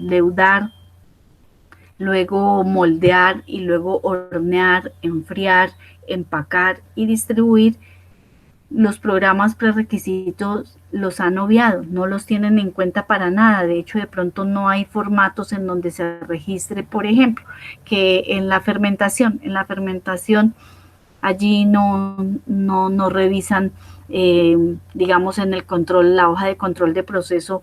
[SPEAKER 1] leudar, luego moldear y luego hornear, enfriar, empacar y distribuir, los programas prerequisitos los han obviado, no los tienen en cuenta para nada. De hecho, de pronto no hay formatos en donde se registre, por ejemplo, que en la fermentación allí no revisan, digamos, en el control, la hoja de control de proceso,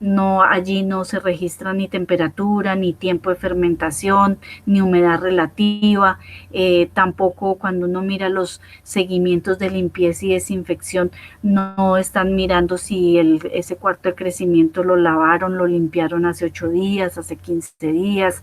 [SPEAKER 1] no, allí no se registra ni temperatura, ni tiempo de fermentación, ni humedad relativa, tampoco cuando uno mira los seguimientos de limpieza y desinfección, no están mirando si ese cuarto de crecimiento lo lavaron, lo limpiaron hace 8 días, hace 15 días,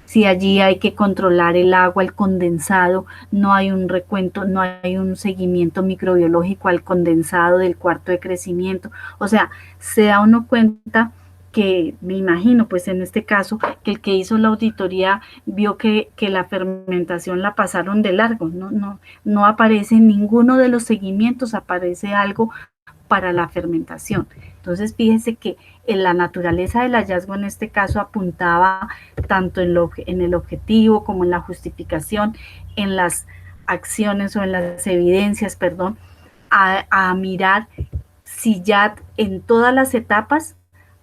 [SPEAKER 1] si allí hay que controlar el agua, el condensado, no hay un recuento, no hay un seguimiento microbiológico al condensado del cuarto de crecimiento. O sea, se da uno cuenta que, me imagino, pues en este caso, que el que hizo la auditoría vio que la fermentación la pasaron de largo, no aparece en ninguno de los seguimientos, aparece algo para la fermentación. Entonces, fíjense que en la naturaleza del hallazgo en este caso apuntaba tanto en el objetivo como en la justificación, en las acciones o en las evidencias, perdón, a mirar si ya en todas las etapas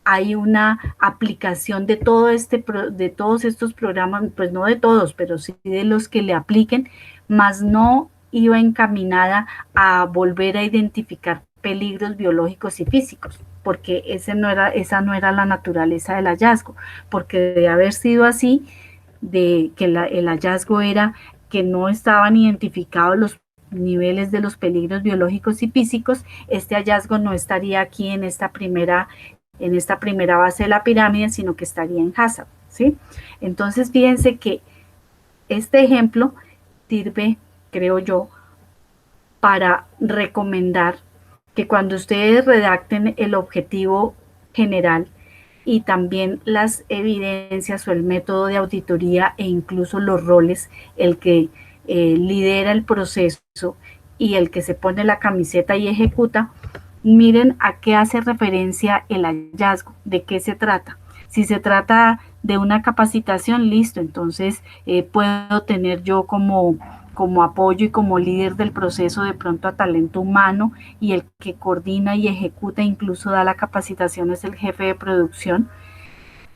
[SPEAKER 1] hay una aplicación de de todos estos programas, pues no de todos, pero sí de los que le apliquen, más no iba encaminada a volver a identificar peligros biológicos y físicos, porque esa no era la naturaleza del hallazgo, porque de haber sido así, de que el hallazgo era que no estaban identificados los niveles de los peligros biológicos y físicos, este hallazgo no estaría aquí en esta primera base de la pirámide, sino que estaría en HACCP, ¿sí? Entonces, fíjense que este ejemplo sirve, creo yo, para recomendar que cuando ustedes redacten el objetivo general y también las evidencias o el método de auditoría e incluso los roles, el que lidera el proceso y el que se pone la camiseta y ejecuta, miren a qué hace referencia el hallazgo, de qué se trata. Si se trata de una capacitación, listo, entonces puedo tener yo como apoyo y como líder del proceso de pronto a talento humano, y el que coordina y ejecuta, incluso da la capacitación, es el jefe de producción.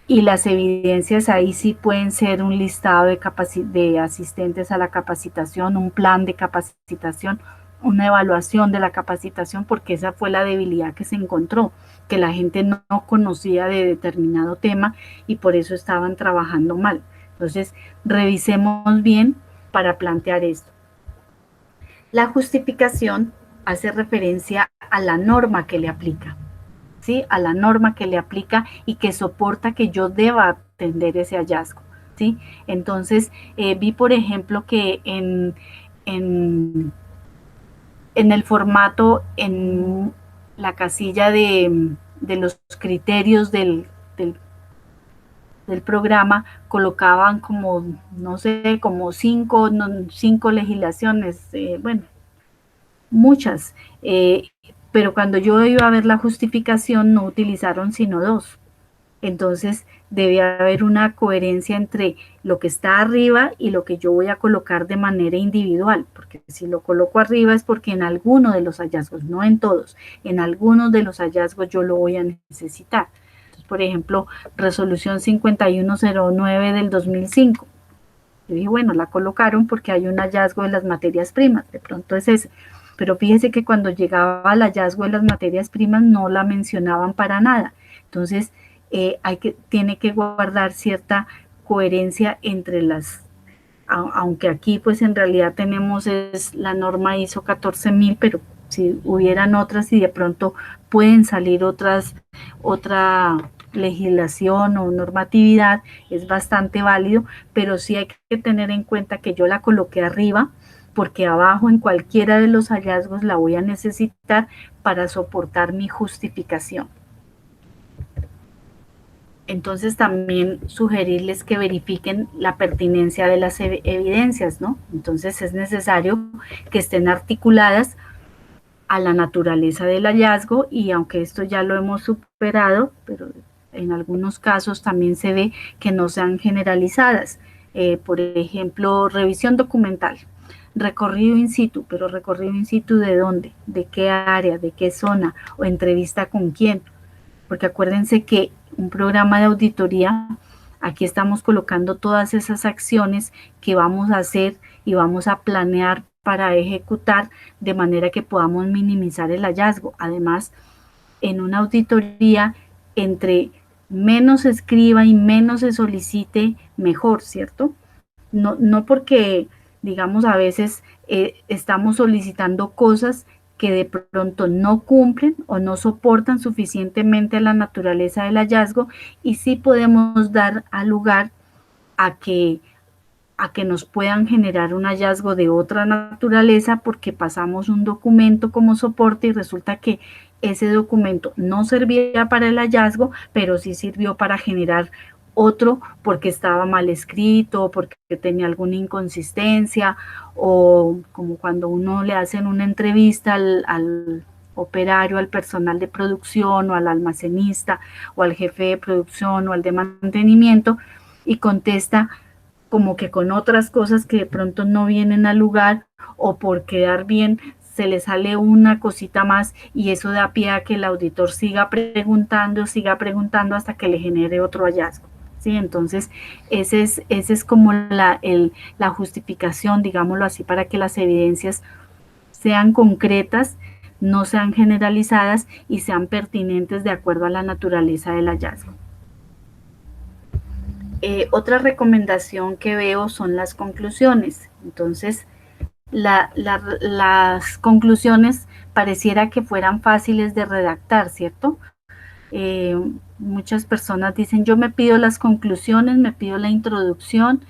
[SPEAKER 1] Y las evidencias ahí sí pueden ser un listado de asistentes a la capacitación, un plan de capacitación, una evaluación de la capacitación, porque esa fue la debilidad que se encontró, que la gente no conocía de determinado tema y por eso estaban trabajando mal. Entonces, revisemos bien para plantear esto. La justificación hace referencia a la norma que le aplica, ¿sí? A la norma que le aplica y que soporta que yo deba atender ese hallazgo, ¿sí? Entonces, vi, por ejemplo, que en el formato, en la casilla de los criterios del programa, colocaban como, no sé, como cinco legislaciones, bueno, muchas, pero cuando yo iba a ver la justificación no utilizaron sino 2. Entonces debe haber una coherencia entre lo que está arriba y lo que yo voy a colocar de manera individual, porque si lo coloco arriba es porque en alguno de los hallazgos, no en todos, en algunos de los hallazgos yo lo voy a necesitar. Entonces, por ejemplo, resolución 5109 del 2005. Yo dije, bueno, la colocaron porque hay un hallazgo de las materias primas, de pronto es ese. Pero fíjese que cuando llegaba al hallazgo de las materias primas no la mencionaban para nada. Entonces, tiene que guardar cierta coherencia entre aunque aquí pues en realidad tenemos la norma ISO 14000, pero si hubieran otras y de pronto pueden salir otra legislación o normatividad, es bastante válido, pero sí hay que tener en cuenta que yo la coloqué arriba porque abajo en cualquiera de los hallazgos la voy a necesitar para soportar mi justificación. Entonces también sugerirles que verifiquen la pertinencia de las evidencias, ¿no? Entonces es necesario que estén articuladas a la naturaleza del hallazgo, y aunque esto ya lo hemos superado, pero en algunos casos también se ve que no sean generalizadas. Por ejemplo, revisión documental. recorrido in situ, pero recorrido in situ ¿de dónde? ¿De qué área? ¿De qué zona? ¿O entrevista con quién? Porque acuérdense que un programa de auditoría, aquí estamos colocando todas esas acciones que vamos a hacer y vamos a planear para ejecutar de manera que podamos minimizar el hallazgo. Además, en una auditoría, entre menos se escriba y menos se solicite, mejor, ¿cierto? No porque, digamos, a veces estamos solicitando cosas que de pronto no cumplen o no soportan suficientemente la naturaleza del hallazgo y sí podemos dar al lugar a que nos puedan generar un hallazgo de otra naturaleza porque pasamos un documento como soporte y resulta que ese documento no servía para el hallazgo, pero sí sirvió para generar otro porque estaba mal escrito, porque tenía alguna inconsistencia, o como cuando uno le hacen una entrevista al operario, al personal de producción o al almacenista o al jefe de producción o al de mantenimiento y contesta como que con otras cosas que de pronto no vienen al lugar o por quedar bien se le sale una cosita más y eso da pie a que el auditor siga preguntando hasta que le genere otro hallazgo. ¿Sí? Entonces, ese es como la justificación, digámoslo así, para que las evidencias sean concretas, no sean generalizadas y sean pertinentes de acuerdo a la naturaleza del hallazgo. Otra recomendación que veo son las conclusiones. Entonces, las conclusiones pareciera que fueran fáciles de redactar, ¿cierto? Muchas personas dicen, yo me pido las conclusiones, me pido la introducción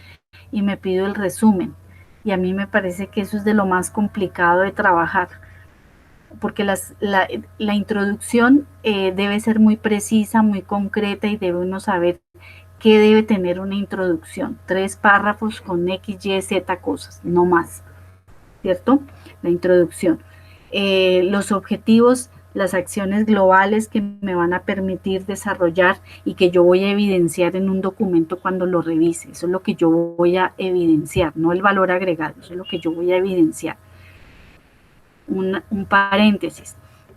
[SPEAKER 1] y me pido el resumen. Y a mí me parece que eso es de lo más complicado de trabajar, porque la introducción debe ser muy precisa, muy concreta y debe uno saber qué debe tener una introducción. 3 párrafos con X, Y, Z cosas, no más, ¿cierto? La introducción. Los objetivos, las acciones globales que me van a permitir desarrollar y que yo voy a evidenciar en un documento cuando lo revise. Eso es lo que yo voy a evidenciar, no el valor agregado, eso es lo que yo voy a evidenciar. Un paréntesis.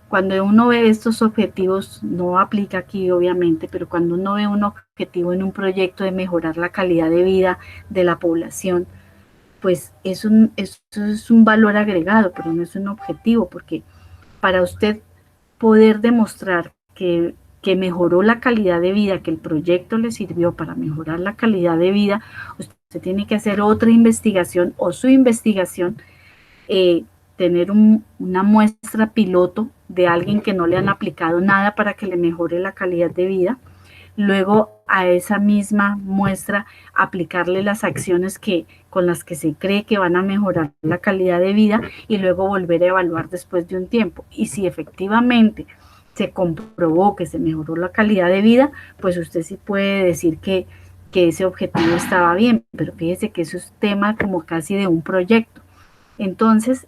[SPEAKER 1] Cuando uno ve estos objetivos, no aplica aquí obviamente, pero cuando uno ve un objetivo en un proyecto de mejorar la calidad de vida de la población, pues eso es un valor agregado, pero no es un objetivo, porque para usted poder demostrar que mejoró la calidad de vida, que el proyecto le sirvió para mejorar la calidad de vida, usted tiene que hacer otra investigación o su investigación, tener una muestra piloto de alguien que no le han aplicado nada para que le mejore la calidad de vida. Luego a esa misma muestra aplicarle las acciones con las que se cree que van a mejorar la calidad de vida y luego volver a evaluar después de un tiempo. Y si efectivamente se comprobó que se mejoró la calidad de vida, pues usted sí puede decir que ese objetivo estaba bien, pero fíjese que eso es tema como casi de un proyecto. Entonces,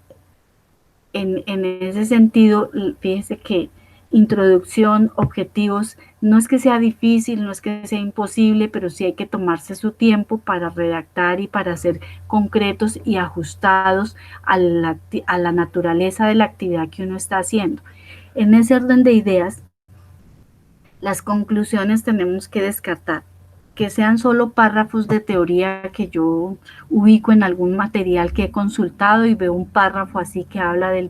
[SPEAKER 1] en ese sentido, fíjese que introducción, objetivos, no es que sea difícil, no es que sea imposible, pero sí hay que tomarse su tiempo para redactar y para ser concretos y ajustados a la naturaleza de la actividad que uno está haciendo. En ese orden de ideas, las conclusiones tenemos que descartar que sean solo párrafos de teoría que yo ubico en algún material que he consultado y veo un párrafo así que habla del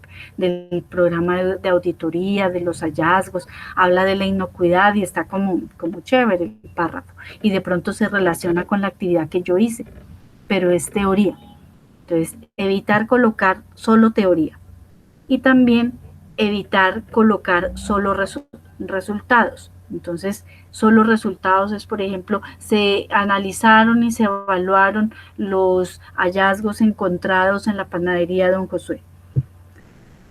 [SPEAKER 1] programa de auditoría, de los hallazgos, habla de la inocuidad y está como chévere el párrafo y de pronto se relaciona con la actividad que yo hice, pero es teoría. Entonces, evitar colocar solo teoría y también evitar colocar solo resultados. Entonces, solo resultados es, por ejemplo, se analizaron y se evaluaron los hallazgos encontrados en la panadería de Don Josué.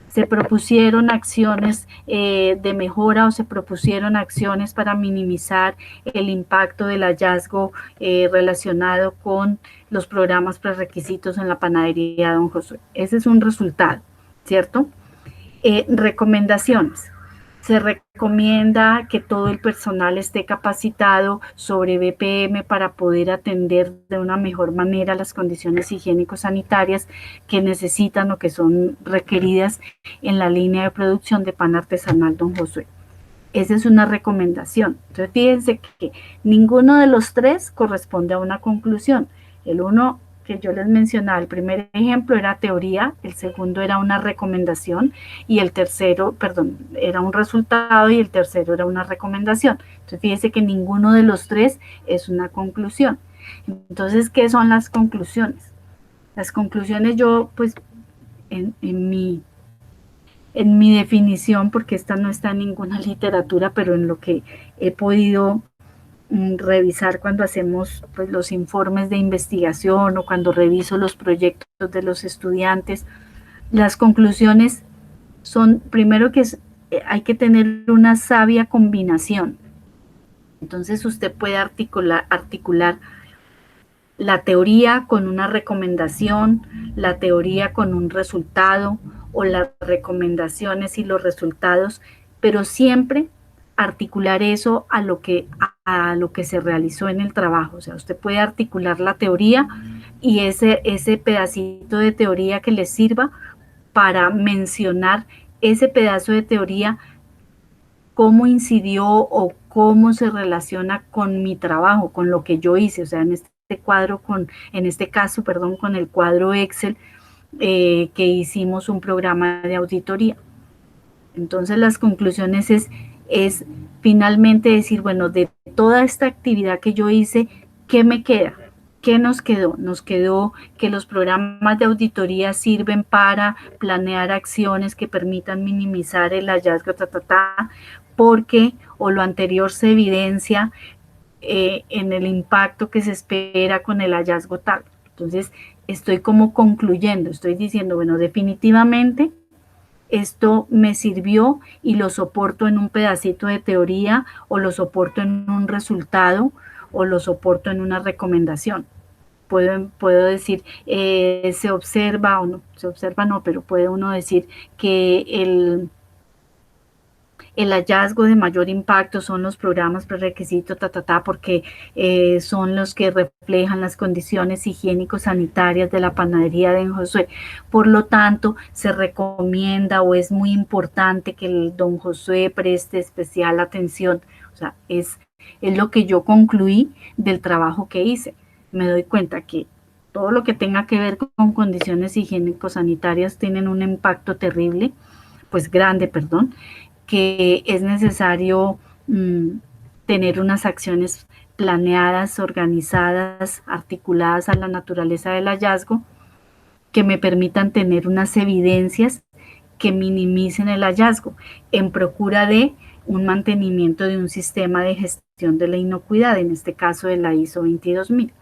[SPEAKER 1] Se propusieron acciones de mejora o se propusieron acciones para minimizar el impacto del hallazgo relacionado con los programas prerequisitos en la panadería de Don Josué. Ese es un resultado, ¿cierto? Recomendaciones. Se recomienda que todo el personal esté capacitado sobre BPM para poder atender de una mejor manera las condiciones higiénico-sanitarias que necesitan o que son requeridas en la línea de producción de pan artesanal Don Josué. Esa es una recomendación. Entonces, fíjense que ninguno de los tres corresponde a una conclusión. El uno que yo les mencionaba, el primer ejemplo era teoría, el segundo era una recomendación y el tercero, perdón, era un resultado y el tercero era una recomendación. Entonces, fíjense que ninguno de los tres es una conclusión. Entonces, ¿qué son las conclusiones? Las conclusiones yo, pues, en mi definición, porque esta no está en ninguna literatura, pero en lo que he podido revisar cuando hacemos pues, los informes de investigación o cuando reviso los proyectos de los estudiantes, las conclusiones son, primero que hay que tener una sabia combinación. Entonces usted puede articular la teoría con una recomendación, la teoría con un resultado o las recomendaciones y los resultados, pero siempre articular eso a lo que se realizó en el trabajo. O sea, usted puede articular la teoría y ese pedacito de teoría que le sirva para mencionar ese pedazo de teoría, cómo incidió o cómo se relaciona con mi trabajo, con lo que yo hice. O sea, en este caso, con el cuadro Excel que hicimos un programa de auditoría. Entonces las conclusiones es finalmente decir, bueno, de toda esta actividad que yo hice, ¿qué me queda? ¿Qué nos quedó? Nos quedó que los programas de auditoría sirven para planear acciones que permitan minimizar el hallazgo, porque o lo anterior se evidencia en el impacto que se espera con el hallazgo tal. Entonces, estoy como concluyendo, estoy diciendo, bueno, definitivamente esto me sirvió y lo soporto en un pedacito de teoría o lo soporto en un resultado o lo soporto en una recomendación. Puedo decir, se observa o no, se observa no, pero puede uno decir que el hallazgo de mayor impacto son los programas prerequisitos, porque son los que reflejan las condiciones higiénico-sanitarias de la panadería de Don Josué. Por lo tanto, se recomienda o es muy importante que el Don Josué preste especial atención. O sea, es lo que yo concluí del trabajo que hice. Me doy cuenta que todo lo que tenga que ver con condiciones higiénico-sanitarias tienen un impacto terrible, pues grande, perdón, que es necesario tener unas acciones planeadas, organizadas, articuladas a la naturaleza del hallazgo, que me permitan tener unas evidencias que minimicen el hallazgo en procura de un mantenimiento de un sistema de gestión de la inocuidad, en este caso de la ISO 22000.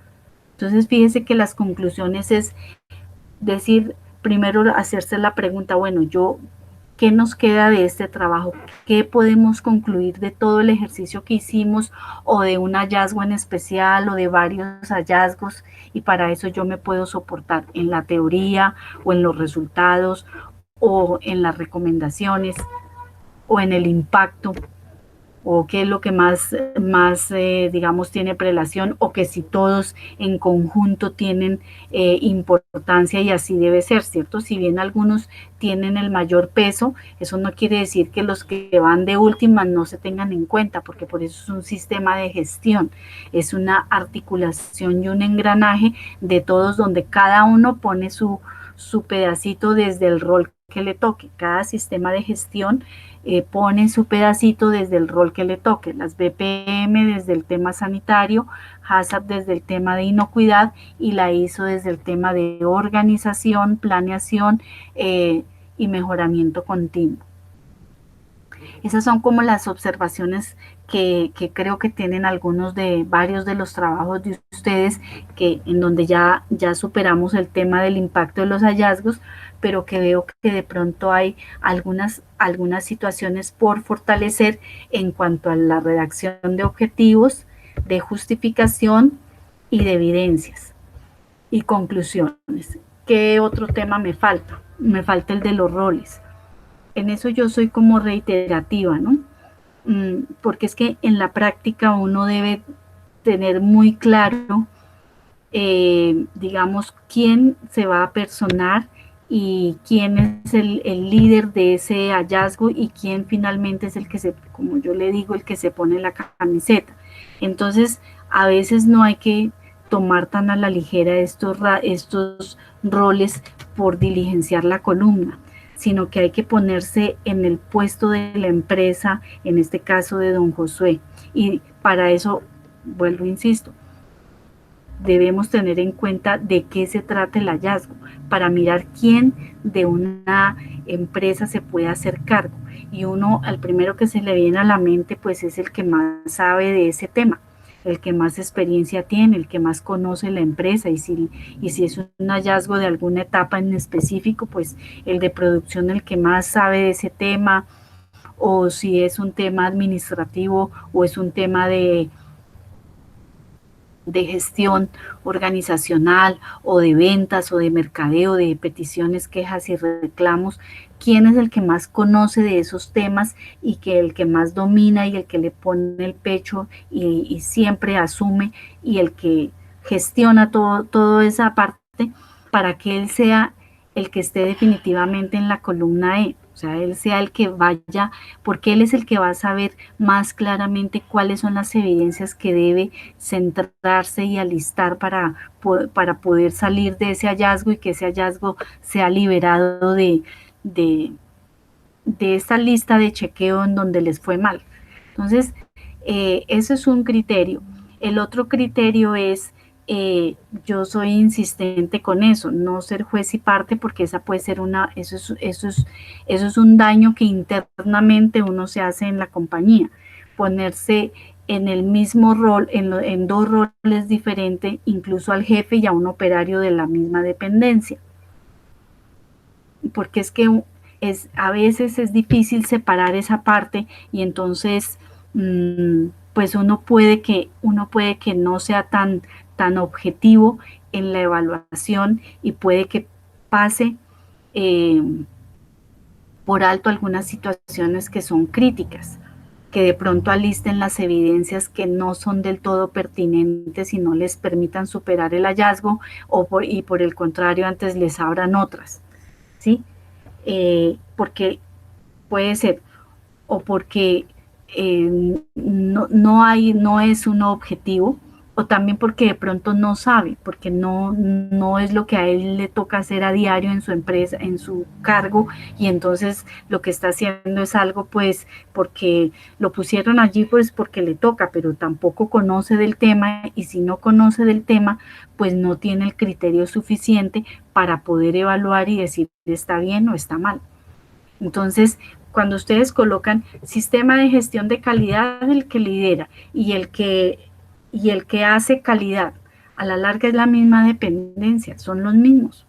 [SPEAKER 1] Entonces, fíjese que las conclusiones es decir, primero hacerse la pregunta, bueno, ¿qué nos queda de este trabajo? ¿Qué podemos concluir de todo el ejercicio que hicimos o de un hallazgo en especial o de varios hallazgos? Y para eso yo me puedo soportar en la teoría o en los resultados o en las recomendaciones o en el impacto o qué es lo que más digamos, tiene prelación, o que si todos en conjunto tienen importancia y así debe ser, ¿cierto? Si bien algunos tienen el mayor peso, eso no quiere decir que los que van de última no se tengan en cuenta, porque por eso es un sistema de gestión, es una articulación y un engranaje de todos donde cada uno pone su pedacito desde el rol que le toque. Cada sistema de gestión pone su pedacito desde el rol que le toque. Las BPM desde el tema sanitario, HACCP desde el tema de inocuidad y la ISO desde el tema de organización, planeación y mejoramiento continuo. Esas son como las observaciones que creo que tienen varios de los trabajos de ustedes, en donde ya superamos el tema del impacto de los hallazgos, pero que veo que de pronto hay algunas situaciones por fortalecer en cuanto a la redacción de objetivos, de justificación y de evidencias y conclusiones. ¿Qué otro tema me falta? Me falta el de los roles. en eso yo soy como reiterativa, ¿no? Porque es que en la práctica uno debe tener muy claro, digamos, quién se va a personar y quién es el líder de ese hallazgo y quién finalmente es el que se, como yo le digo, el que se pone la camiseta. Entonces, a veces no hay que tomar tan a la ligera estos roles por diligenciar la columna, sino que hay que ponerse en el puesto de la empresa, en este caso de don Josué. Y para eso, vuelvo, insisto, debemos tener en cuenta de qué se trata el hallazgo, para mirar quién de una empresa se puede hacer cargo. Y uno, al primero que se le viene a la mente, pues es el que más sabe de ese tema, el que más experiencia tiene, el que más conoce la empresa. Y si es un hallazgo de alguna etapa en específico, pues el de producción, el que más sabe de ese tema, o si es un tema administrativo o es un tema de gestión organizacional o de ventas o de mercadeo, de peticiones, quejas y reclamos, quién es el que más conoce de esos temas y que el que más domina y el que le pone el pecho y siempre asume y el que gestiona toda esa parte para que él sea el que esté definitivamente en la columna E. O sea, él sea el que vaya, porque él es el que va a saber más claramente cuáles son las evidencias que debe centrarse y alistar para poder salir de ese hallazgo y que ese hallazgo sea liberado de esta lista de chequeo en donde les fue mal. Entonces, eso es un criterio. El otro criterio es, yo soy insistente con eso, no ser juez y parte, porque esa puede ser eso es un daño que internamente uno se hace en la compañía. Ponerse en el mismo rol, en dos roles diferentes, incluso al jefe y a un operario de la misma dependencia. Porque es que a veces es difícil separar esa parte y entonces pues uno puede que no sea tan objetivo en la evaluación y puede que pase eh, por alto algunas situaciones que son críticas, que de pronto alisten las evidencias que no son del todo pertinentes y no les permitan superar el hallazgo y por el contrario antes les abran otras, ¿sí? Porque puede ser o porque no es un objetivo, o también porque de pronto no sabe, porque no es lo que a él le toca hacer a diario en su empresa, en su cargo, y entonces lo que está haciendo es algo pues porque lo pusieron allí pues porque le toca, pero tampoco conoce del tema, y si no conoce del tema, pues no tiene el criterio suficiente para poder evaluar y decir está bien o está mal. Entonces, cuando ustedes colocan sistema de gestión de calidad, el que lidera y el que hace calidad, a la larga es la misma dependencia, son los mismos,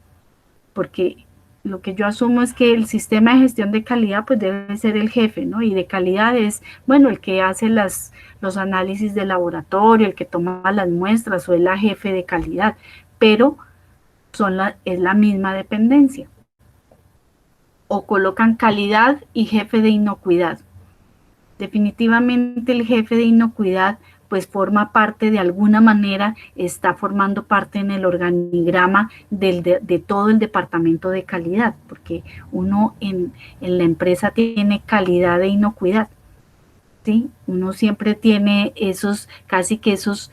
[SPEAKER 1] porque lo que yo asumo es que el sistema de gestión de calidad pues debe ser el jefe, ¿no? Y de calidad es, bueno, el que hace los análisis de laboratorio, el que toma las muestras o es la jefe de calidad, pero es la misma dependencia. O colocan calidad y jefe de inocuidad. Definitivamente el jefe de inocuidad pues forma parte de alguna manera, está formando parte en el organigrama de todo el departamento de calidad, porque uno en la empresa tiene calidad de inocuidad, ¿sí? Uno siempre tiene casi que esos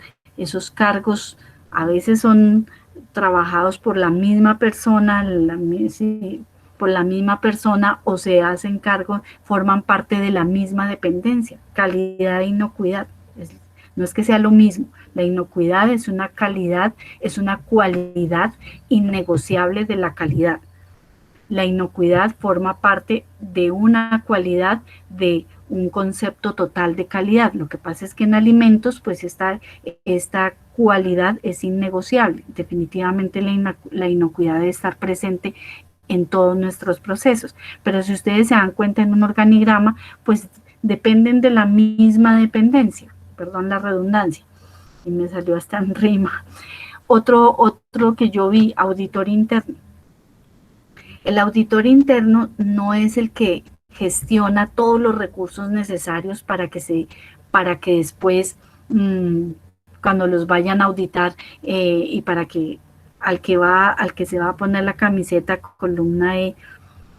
[SPEAKER 1] cargos, a veces son trabajados por la misma persona, por la misma persona o se hacen cargo, forman parte de la misma dependencia, calidad e inocuidad. No es que sea lo mismo, la inocuidad es una calidad, es una cualidad innegociable de la calidad. La inocuidad forma parte de una cualidad de un concepto total de calidad. Lo que pasa es que en alimentos, pues esta cualidad es innegociable. Definitivamente la inocuidad debe estar presente en todos nuestros procesos. Pero si ustedes se dan cuenta en un organigrama, pues dependen de la misma dependencia. Perdón la redundancia. Y me salió hasta en rima. Otro que yo vi, auditor interno. El auditor interno no es el que gestiona todos los recursos necesarios para que después, cuando los vayan a auditar, y para que al que se va a poner la camiseta columna E,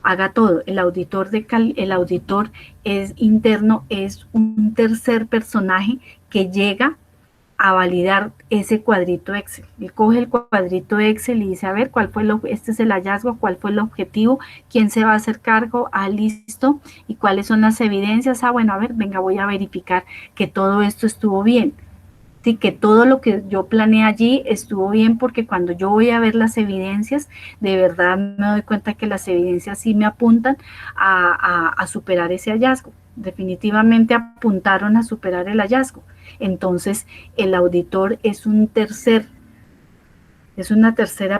[SPEAKER 1] haga todo. El auditor es interno, es un tercer personaje que llega a validar ese cuadrito Excel. Él coge el cuadrito Excel y dice, a ver, este es el hallazgo, cuál fue el objetivo, quién se va a hacer cargo, listo, y cuáles son las evidencias, bueno, a ver, venga, voy a verificar que todo esto estuvo bien. Sí, que todo lo que yo planeé allí estuvo bien, porque cuando yo voy a ver las evidencias, de verdad me doy cuenta que las evidencias sí me apuntan a superar ese hallazgo. Definitivamente apuntaron a superar el hallazgo. Entonces, el auditor es una tercera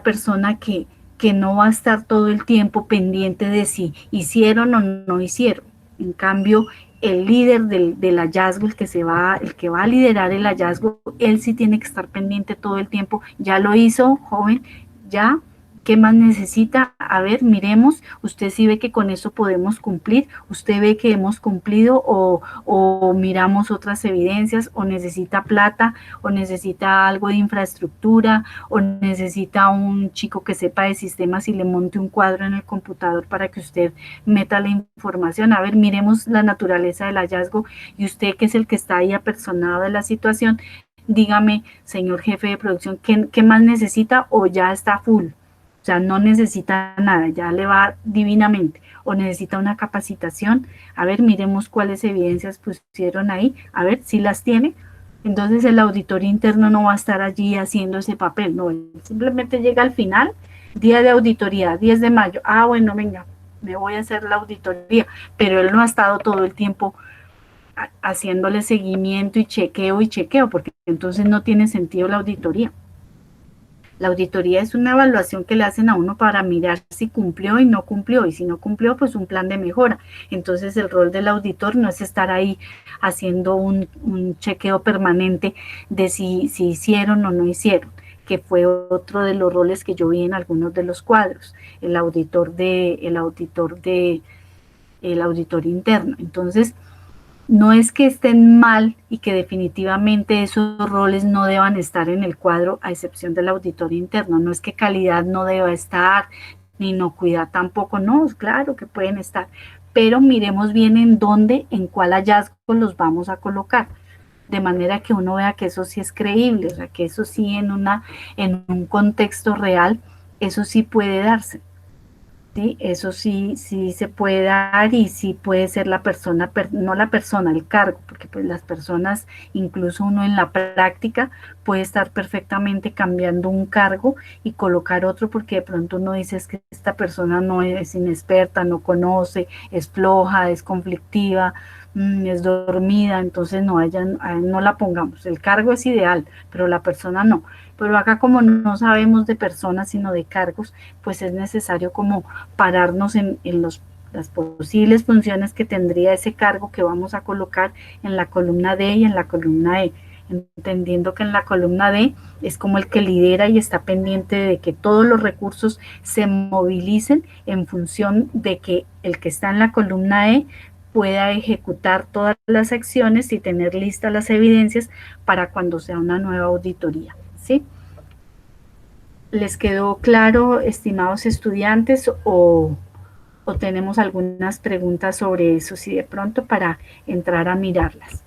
[SPEAKER 1] persona que no va a estar todo el tiempo pendiente de si hicieron o no hicieron. En cambio, el líder del hallazgo, el que va a liderar el hallazgo, él sí tiene que estar pendiente todo el tiempo. Ya lo hizo, joven, ya. ¿Qué más necesita? A ver, miremos, usted sí ve que con eso podemos cumplir, usted ve que hemos cumplido, o miramos otras evidencias, o necesita plata, o necesita algo de infraestructura, o necesita un chico que sepa de sistemas y le monte un cuadro en el computador para que usted meta la información. A ver, miremos la naturaleza del hallazgo, y usted, que es el que está ahí apersonado de la situación, dígame, señor jefe de producción, ¿qué más necesita, o ya está full? O sea, no necesita nada, ya le va divinamente, o necesita una capacitación. A ver, miremos cuáles evidencias pusieron ahí, a ver si las tiene. Entonces el auditor interno no va a estar allí haciendo ese papel, no, él simplemente llega al final, día de auditoría, 10 de mayo, bueno, venga, me voy a hacer la auditoría, pero él no ha estado todo el tiempo haciéndole seguimiento y chequeo, porque entonces no tiene sentido la auditoría. La auditoría es una evaluación que le hacen a uno para mirar si cumplió y no cumplió, y si no cumplió, pues un plan de mejora. Entonces el rol del auditor no es estar ahí haciendo un chequeo permanente de si hicieron o no hicieron, que fue otro de los roles que yo vi en algunos de los cuadros, el auditor interno. Entonces, no es que estén mal y que definitivamente esos roles no deban estar en el cuadro, a excepción del auditor interno. No es que calidad no deba estar, ni inocuidad tampoco, no, claro que pueden estar, pero miremos bien en dónde, en cuál hallazgo los vamos a colocar, de manera que uno vea que eso sí es creíble, o sea, que eso sí en un contexto real, eso sí puede darse. ¿Sí? Eso sí, sí se puede dar, y sí puede ser la persona, no la persona, el cargo, porque pues las personas, incluso uno en la práctica, puede estar perfectamente cambiando un cargo y colocar otro, porque de pronto uno dice es que esta persona no es inexperta, no conoce, es floja, es conflictiva, es dormida, entonces no la pongamos. El cargo es ideal, pero la persona no. Pero acá, como no sabemos de personas, sino de cargos, pues es necesario como pararnos en las posibles funciones que tendría ese cargo que vamos a colocar en la columna D y en la columna E, entendiendo que en la columna D es como el que lidera y está pendiente de que todos los recursos se movilicen en función de que el que está en la columna E pueda ejecutar todas las acciones y tener listas las evidencias para cuando sea una nueva auditoría, ¿sí? ¿Les quedó claro, estimados estudiantes, o tenemos algunas preguntas sobre eso, si de pronto, para entrar a mirarlas?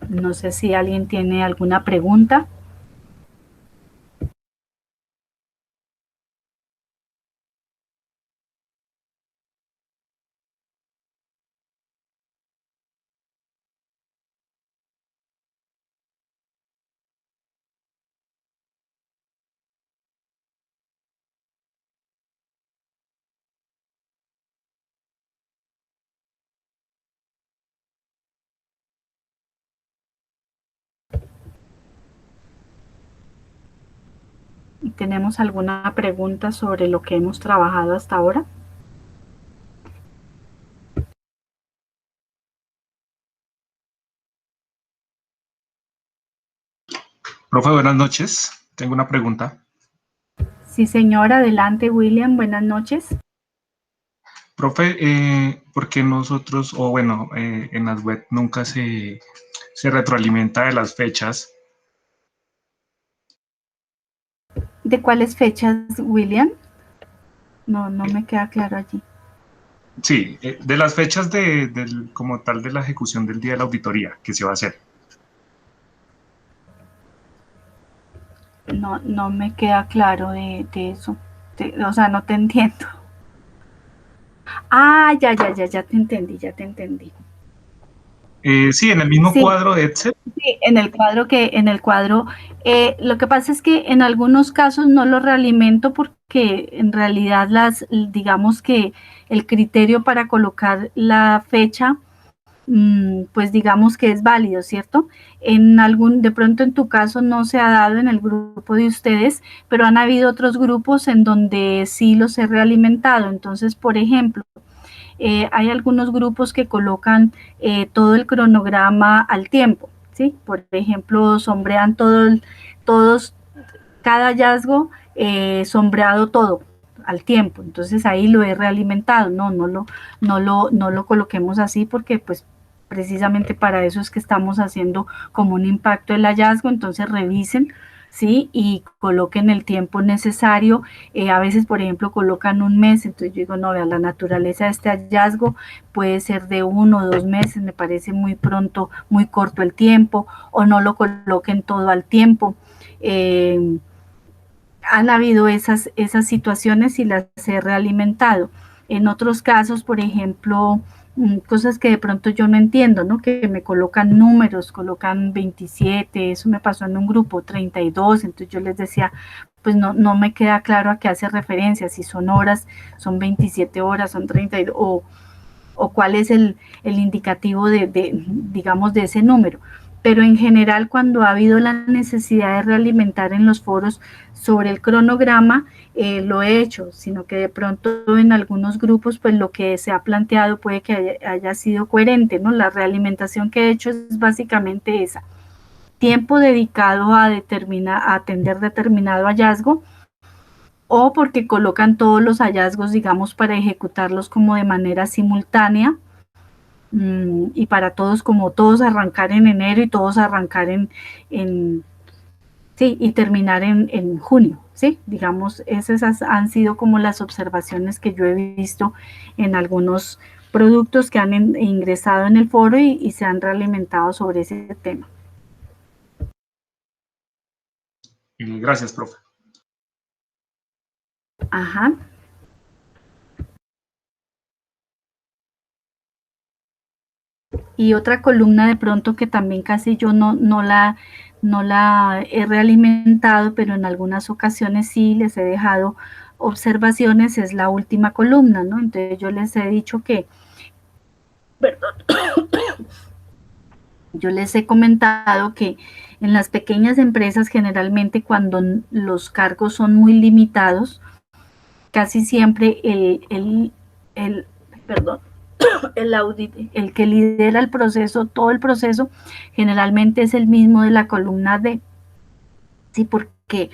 [SPEAKER 1] No sé si alguien tiene alguna pregunta. ¿Tenemos alguna pregunta sobre lo que hemos trabajado hasta ahora?
[SPEAKER 3] Profe, buenas noches. Tengo una pregunta.
[SPEAKER 1] Sí, señora, adelante, William, buenas noches.
[SPEAKER 3] Profe, ¿por qué nosotros, o bueno, en las web nunca se retroalimenta de las fechas?
[SPEAKER 1] ¿De cuáles fechas, William? No me queda claro allí.
[SPEAKER 3] Sí, de las fechas como tal de la ejecución del día de la auditoría que se va a hacer.
[SPEAKER 1] No me queda claro de eso. O sea, no te entiendo. Ah, ya te entendí, ya te entendí.
[SPEAKER 3] Sí, en el mismo
[SPEAKER 1] Sí,
[SPEAKER 3] cuadro de Excel.
[SPEAKER 1] sí, en el cuadro, lo que pasa es que en algunos casos no lo realimento porque en realidad digamos que el criterio para colocar la fecha pues digamos que es válido, ¿cierto? De pronto en tu caso no se ha dado en el grupo de ustedes, pero han habido otros grupos en donde sí los he realimentado. Entonces, por ejemplo, hay algunos grupos que colocan todo el cronograma al tiempo, ¿sí? Por ejemplo, sombrean todos, cada hallazgo sombreado todo al tiempo. Entonces ahí lo he realimentado. No lo coloquemos así porque pues precisamente para eso es que estamos haciendo como un impacto del hallazgo. Entonces revisen, ¿sí? Y coloquen el tiempo necesario. A veces, por ejemplo, colocan un mes, entonces yo digo, no, vea, la naturaleza de este hallazgo puede ser de 1 o 2 meses, me parece muy pronto, muy corto el tiempo, o no lo coloquen todo al tiempo. Eh, Han habido esas situaciones y las he realimentado. En otros casos, por ejemplo, cosas que de pronto yo no entiendo, ¿no? Que me colocan números, colocan 27, eso me pasó en un grupo, 32, entonces yo les decía, pues no me queda claro a qué hace referencia, si son horas, son 27 horas, son 32, o cuál es el indicativo digamos, de ese número. Pero en general, cuando ha habido la necesidad de realimentar en los foros sobre el cronograma, lo he hecho, sino que de pronto en algunos grupos, pues lo que se ha planteado puede que haya sido coherente, ¿no? La realimentación que he hecho es básicamente esa. Tiempo dedicado a atender determinado hallazgo, o porque colocan todos los hallazgos, digamos, para ejecutarlos como de manera simultánea, y para todos, como todos arrancar en enero y todos arrancar en sí, y terminar en junio, ¿sí? Digamos, esas han sido como las observaciones que yo he visto en algunos productos que han ingresado en el foro y se han realimentado sobre ese tema.
[SPEAKER 3] Gracias, profe.
[SPEAKER 1] Ajá. Y otra columna de pronto que también casi yo no la he realimentado, pero en algunas ocasiones sí les he dejado observaciones, es la última columna, ¿no? Entonces yo les he dicho que, perdón, yo les he comentado que en las pequeñas empresas generalmente cuando los cargos son muy limitados, casi siempre el perdón, el audit, el que lidera el proceso, todo el proceso, generalmente es el mismo de la columna D, ¿sí? Porque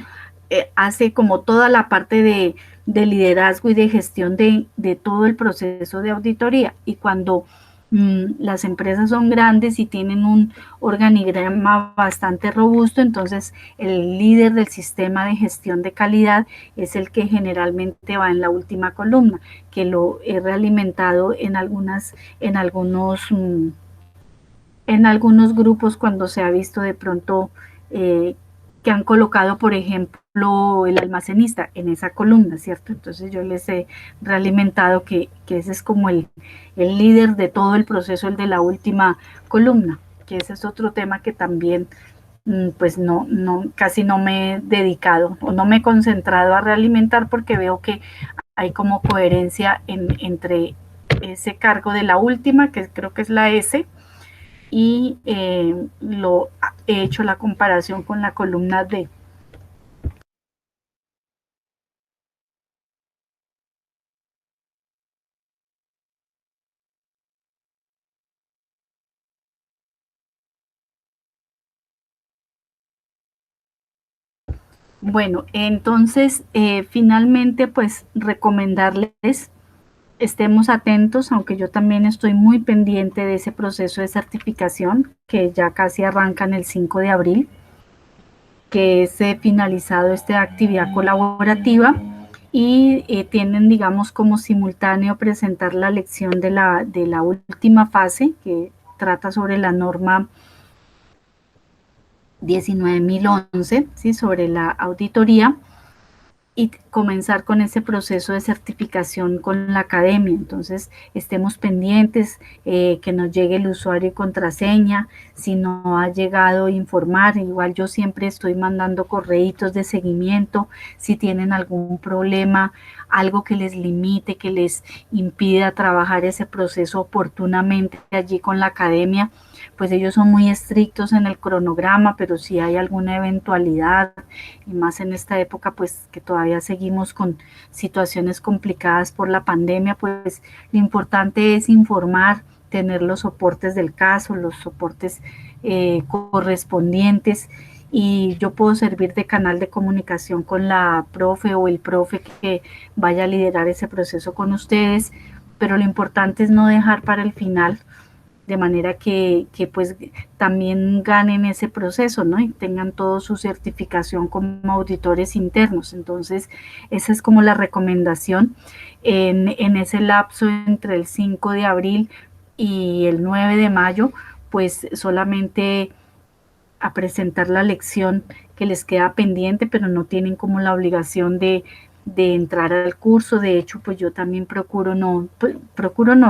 [SPEAKER 1] hace como toda la parte de liderazgo y de gestión de todo el proceso de auditoría. Y cuando las empresas son grandes y tienen un organigrama bastante robusto, entonces el líder del sistema de gestión de calidad es el que generalmente va en la última columna, que lo he realimentado en algunos grupos cuando se ha visto de pronto eh, que han colocado, por ejemplo, el almacenista en esa columna, ¿cierto? Entonces yo les he realimentado que ese es como el líder de todo el proceso, el de la última columna, que ese es otro tema que también pues casi no me he dedicado o no me he concentrado a realimentar porque veo que hay como coherencia entre ese cargo de la última, que creo que es la S, y lo he hecho la comparación con la columna D. Bueno, entonces finalmente pues recomendarles estemos atentos, aunque yo también estoy muy pendiente de ese proceso de certificación que ya casi arranca en el 5 de abril, que es finalizado esta actividad colaborativa y tienen, digamos, como simultáneo presentar la lección de la última fase que trata sobre la norma 19.011, ¿sí? Sobre la auditoría y comenzar con ese proceso de certificación con la academia. Entonces, estemos pendientes que nos llegue el usuario y contraseña. Si no ha llegado, informar. Igual yo siempre estoy mandando correitos de seguimiento. Si tienen algún problema, algo que les limite, que les impida trabajar ese proceso oportunamente allí con la academia, pues ellos son muy estrictos en el cronograma, pero si hay alguna eventualidad, y más en esta época, pues que todavía seguimos con situaciones complicadas por la pandemia, pues lo importante es informar, tener los soportes del caso, los soportes correspondientes, y yo puedo servir de canal de comunicación con la profe o el profe que vaya a liderar ese proceso con ustedes, pero lo importante es no dejar para el final, de manera que pues también ganen ese proceso, ¿no? Y tengan toda su certificación como auditores internos. Entonces, esa es como la recomendación en ese lapso entre el 5 de abril y el 9 de mayo, pues solamente a presentar la lección que les queda pendiente, pero no tienen como la obligación de entrar al curso. De hecho, pues yo también procuro no,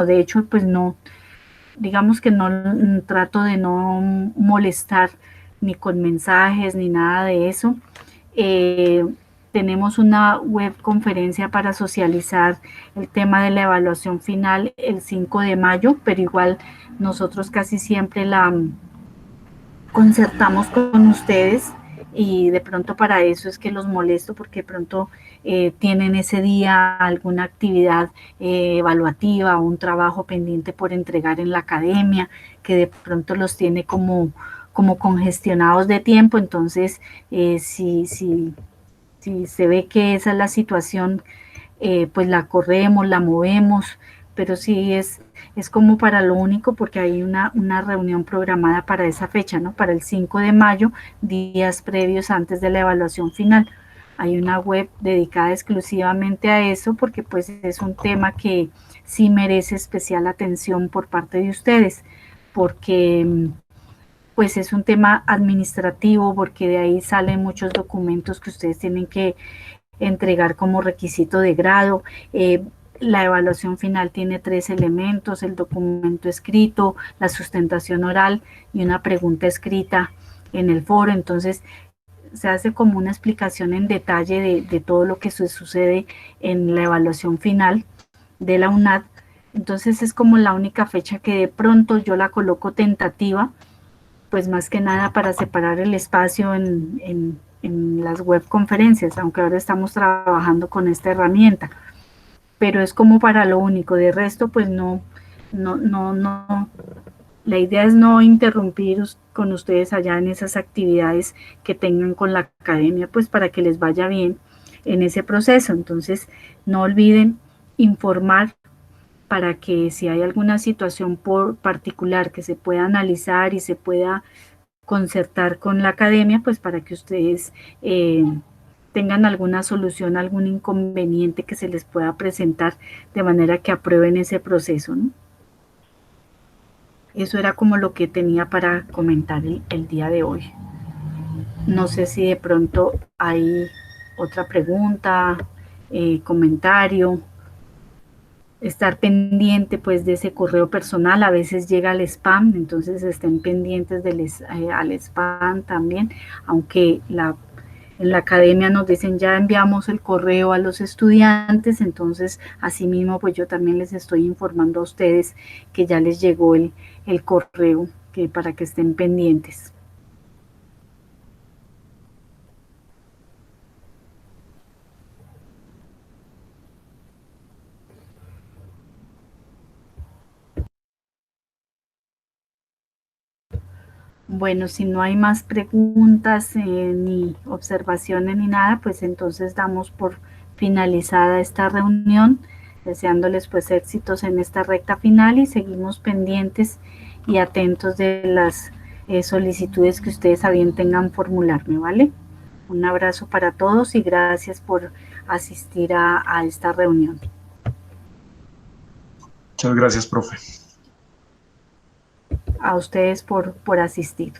[SPEAKER 1] de hecho, pues no, digamos que no trato de no molestar ni con mensajes ni nada de eso. Eh, tenemos una web conferencia para socializar el tema de la evaluación final el 5 de mayo, pero igual nosotros casi siempre la concertamos con ustedes y de pronto para eso es que los molesto porque de pronto tienen ese día alguna actividad evaluativa o un trabajo pendiente por entregar en la academia que de pronto los tiene como congestionados de tiempo. Entonces si se ve que esa es la situación, pues la corremos, la movemos, pero sí es como para lo único porque hay una reunión programada para esa fecha, ¿no? Para el 5 de mayo, días previos antes de la evaluación final. Hay una web dedicada exclusivamente a eso porque pues es un tema que sí merece especial atención por parte de ustedes, porque pues es un tema administrativo, porque de ahí salen muchos documentos que ustedes tienen que entregar como requisito de grado. La evaluación final tiene 3 elementos: el documento escrito, la sustentación oral y una pregunta escrita en el foro. Entonces se hace como una explicación en detalle de todo lo que sucede en la evaluación final de la UNAD. Entonces es como la única fecha que de pronto yo la coloco tentativa, pues más que nada para separar el espacio en las web conferencias, aunque ahora estamos trabajando con esta herramienta, pero es como para lo único. De resto, pues no, la idea es no interrumpir con ustedes allá en esas actividades que tengan con la academia, pues para que les vaya bien en ese proceso. Entonces, no olviden informar para que si hay alguna situación por particular que se pueda analizar y se pueda concertar con la academia, pues para que ustedes tengan alguna solución, algún inconveniente que se les pueda presentar, de manera que aprueben ese proceso, ¿no? Eso era como lo que tenía para comentar el día de hoy. No sé si de pronto hay otra pregunta, comentario. Estar pendiente pues de ese correo personal, a veces llega al spam, entonces estén pendientes al spam también, aunque en la academia nos dicen ya enviamos el correo a los estudiantes, entonces asimismo pues yo también les estoy informando a ustedes que ya les llegó el correo, que para que estén pendientes. Bueno, si no hay más preguntas ni observaciones ni nada, pues entonces damos por finalizada esta reunión, deseándoles pues éxitos en esta recta final y seguimos pendientes y atentos de las solicitudes que ustedes a bien tengan formularme, ¿vale? Un abrazo para todos y gracias por asistir a esta reunión.
[SPEAKER 3] Muchas gracias, profe.
[SPEAKER 1] A ustedes por asistir.